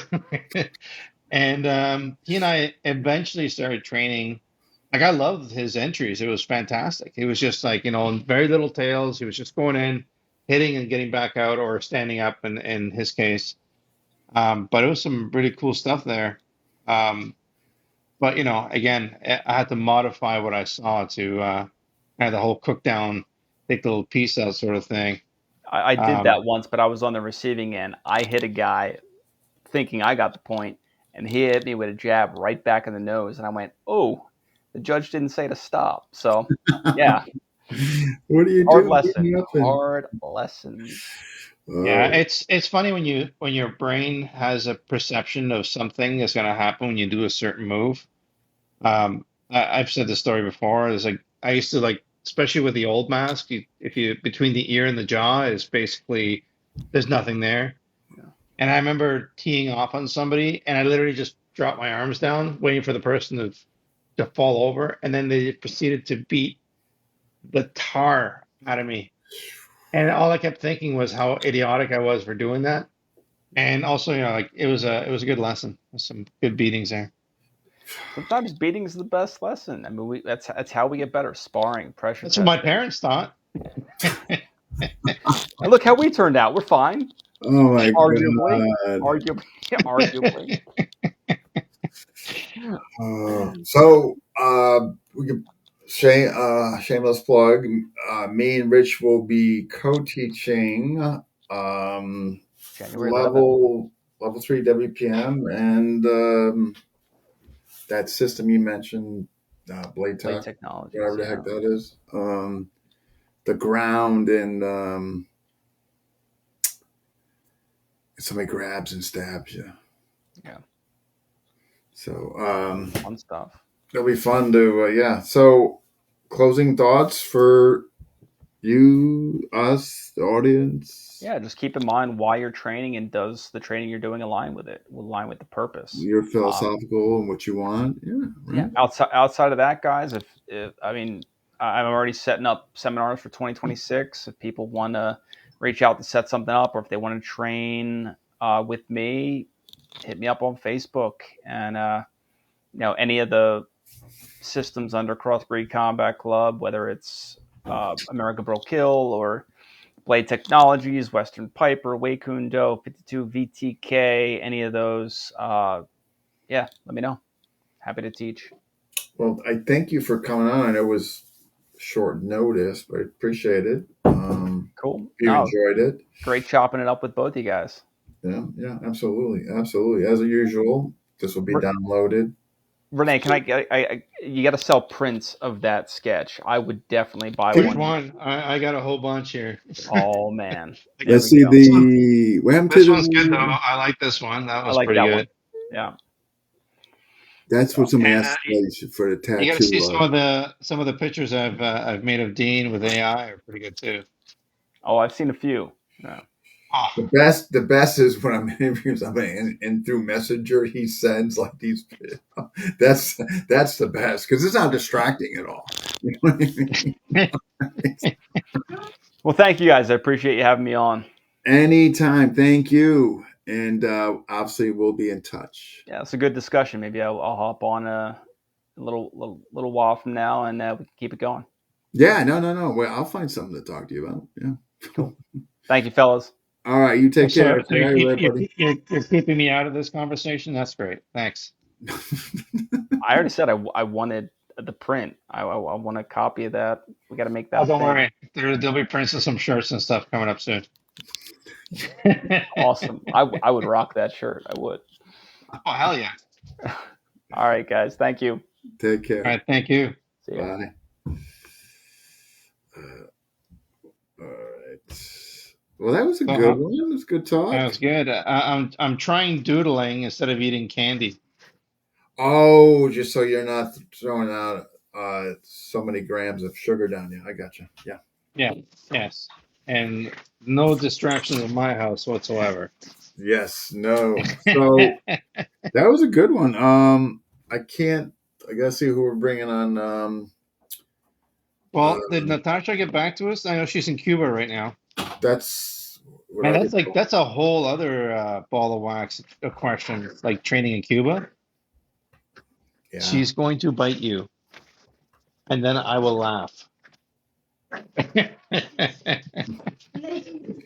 And he and I eventually started training. Like I loved his entries; it was fantastic. He was just like very little tails. He was just going in, hitting and getting back out, or standing up. In his case, but it was some really cool stuff there. But again, I had to modify what I saw to kind of the whole cook down, take the little piece out sort of thing. I did Um, that once, but I was on the receiving end. I hit a guy thinking I got the point, and he hit me with a jab right back in the nose, and I went, "Oh, the judge didn't say to stop." So, yeah, What do you hard do? lesson, hard lessons. Yeah, Oh, it's funny when your brain has a perception of something is going to happen when you do a certain move. I've said this story before. It's like I used to like, especially with the old mask, if you between the ear and the jaw is basically there's nothing there. Yeah. And I remember teeing off on somebody, and I literally just dropped my arms down, waiting for the person to fall over, and then they proceeded to beat the tar out of me. And all I kept thinking was how idiotic I was for doing that. And also, like it was a good lesson. There's some good beatings there. Sometimes beating is the best lesson. I mean, that's how we get better. Sparring, pressure That's what my testing. parents thought. And look how we turned out. We're fine. oh my Arguably, God. arguably. So we could shameless plug. Me and Rich will be co-teaching January 11th. level 3 WPM and that system you mentioned, Blade Blade Tech, Technologies. whatever the Yeah. heck that is. The ground and somebody grabs and stabs you. Yeah. So Fun stuff. it'll be fun to yeah. So closing thoughts for you, us, the audience. Yeah, just keep in mind why you're training, and does the training you're doing align with it? Align with the purpose? You're philosophical and what you want. Yeah. Right. Yeah. Outside of that, guys, if I mean, I'm already setting up seminars for 2026. If people want to reach out to set something up, or if they want to train with me, hit me up on Facebook. And any of the systems under Crossbreed Combat Club, whether it's American Bro Kill or Blade Technologies, Western Piper, Wei Kun Do, 52 VTK, any of those, let me know. Happy to teach. Well, I thank you for coming on. I know it was short notice, but I appreciate it. Cool. You enjoyed it. Great chopping it up with both you guys. Yeah, absolutely. As usual, this will be downloaded. Renee, you got to sell prints of that sketch. I would definitely buy Which one. one? I got a whole bunch here. Oh man. Let's see This one's good though. I like this one. That was pretty good. One. Yeah. That's what somebody asked for the tattoo. You got to see some of the pictures I've made of Dean with AI are pretty good too. Oh, I've seen a few. Yeah. Oh. The best is when I'm interviewing somebody and through Messenger he sends like these. That's the best because it's not distracting at all. You know what I mean? Well, thank you guys. I appreciate you having me on. Anytime, thank you, and obviously we'll be in touch. Yeah, it's a good discussion. Maybe I'll hop on a little while from now, and we can keep it going. Yeah, no. Well, I'll find something to talk to you about. Yeah. Cool. Thank you, fellas. All right, you take care. So you're keeping me out of this conversation. That's great. Thanks. I already said I wanted the print. I want a copy of that. We got to make that. Oh, don't worry. There'll be prints of some shirts and stuff coming up soon. Awesome. I would rock that shirt. I would. Oh, hell yeah. All right, guys. Thank you. Take care. All right. Thank you. See you. Bye. Well, that was a Well, good one. It was good talk. Sounds good. I'm trying doodling instead of eating candy. Oh, just so you're not throwing out so many grams of sugar down you. I got you. Yeah. Yeah, yes, and no distractions in my house whatsoever. Yes. No. So that was a good one. I can't. I gotta see who we're bringing on. Well, did Natasha get back to us? I know she's in Cuba right now. That's what Man, I that's get like told. that's a whole other ball of wax question. Like training in Cuba, Yeah. she's going to bite you, and then I will laugh.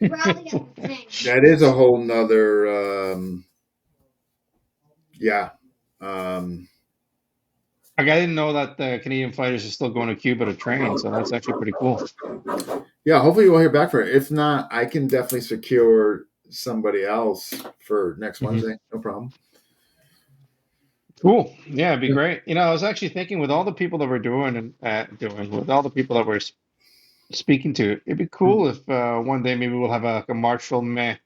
That is a whole nother. Yeah. Um, Like I didn't know that the Canadian fighters are still going to Cuba to train, so that's actually pretty cool. yeah. Hopefully we'll hear back for it. If not, I can definitely secure somebody else for next Mhm. Wednesday. No problem. Cool. Yeah, it'd be Yeah. great. You know, I was actually thinking with all the people that we're doing and doing with all the people that we're speaking to, it'd be cool if one day maybe we'll have a Marshall Meh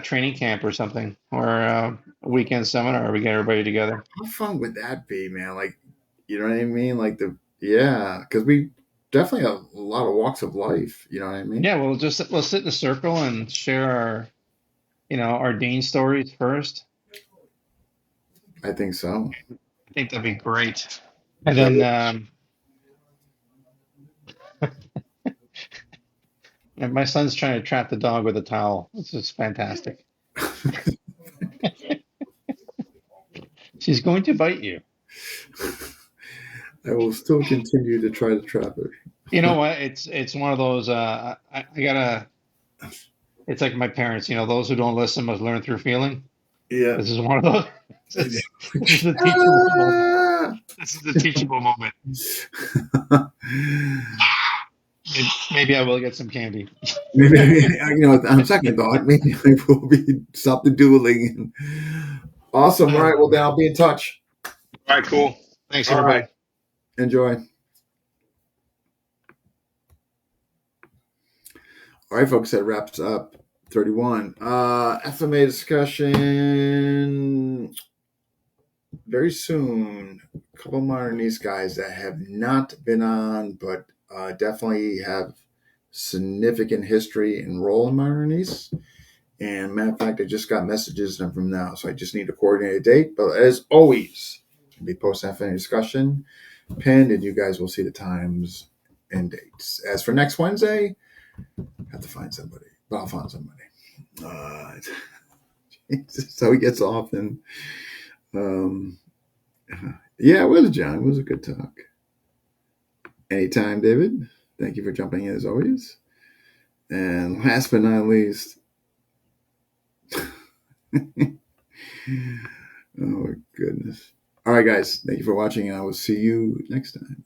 training camp or something, or a weekend seminar. We get everybody together. How fun would that be, man? Like, you know what I mean? Like because we definitely have a lot of walks of life. You know what I mean? Yeah, we'll sit in a circle and share our our Dane stories first. I think so. I think that'd be great. And That then would- and my son's trying to trap the dog with a towel. This is fantastic. She's going to bite you. I will still continue to try to trap her. You know what? It's one of those. I gotta. It's like my parents. Those who don't listen must learn through feeling. Yeah. This is one of those. This is the teachable moment. This is the teachable moment. Maybe I will get some candy. Maybe on second thought, maybe I will be stop the dueling. Awesome. All right. Well, then I'll be in touch. All right, cool. Thanks, All right. everybody. Enjoy. All right, folks. That wraps up 31. FMA discussion very soon. A couple of modern East guys that have not been on, but definitely have significant history and role in modern East. And matter of fact, I just got messages from now, so I just need to coordinate a date. But as always, I'll be posting FMA discussion pinned, and you guys will see the times and dates. As for next Wednesday, I have to find somebody, but I'll find somebody. So he gets off and yeah, it was John. It was a good talk. Anytime, David. Thank you for jumping in as always. And last but not least, oh my goodness. All right, guys. Thank you for watching, and I will see you next time.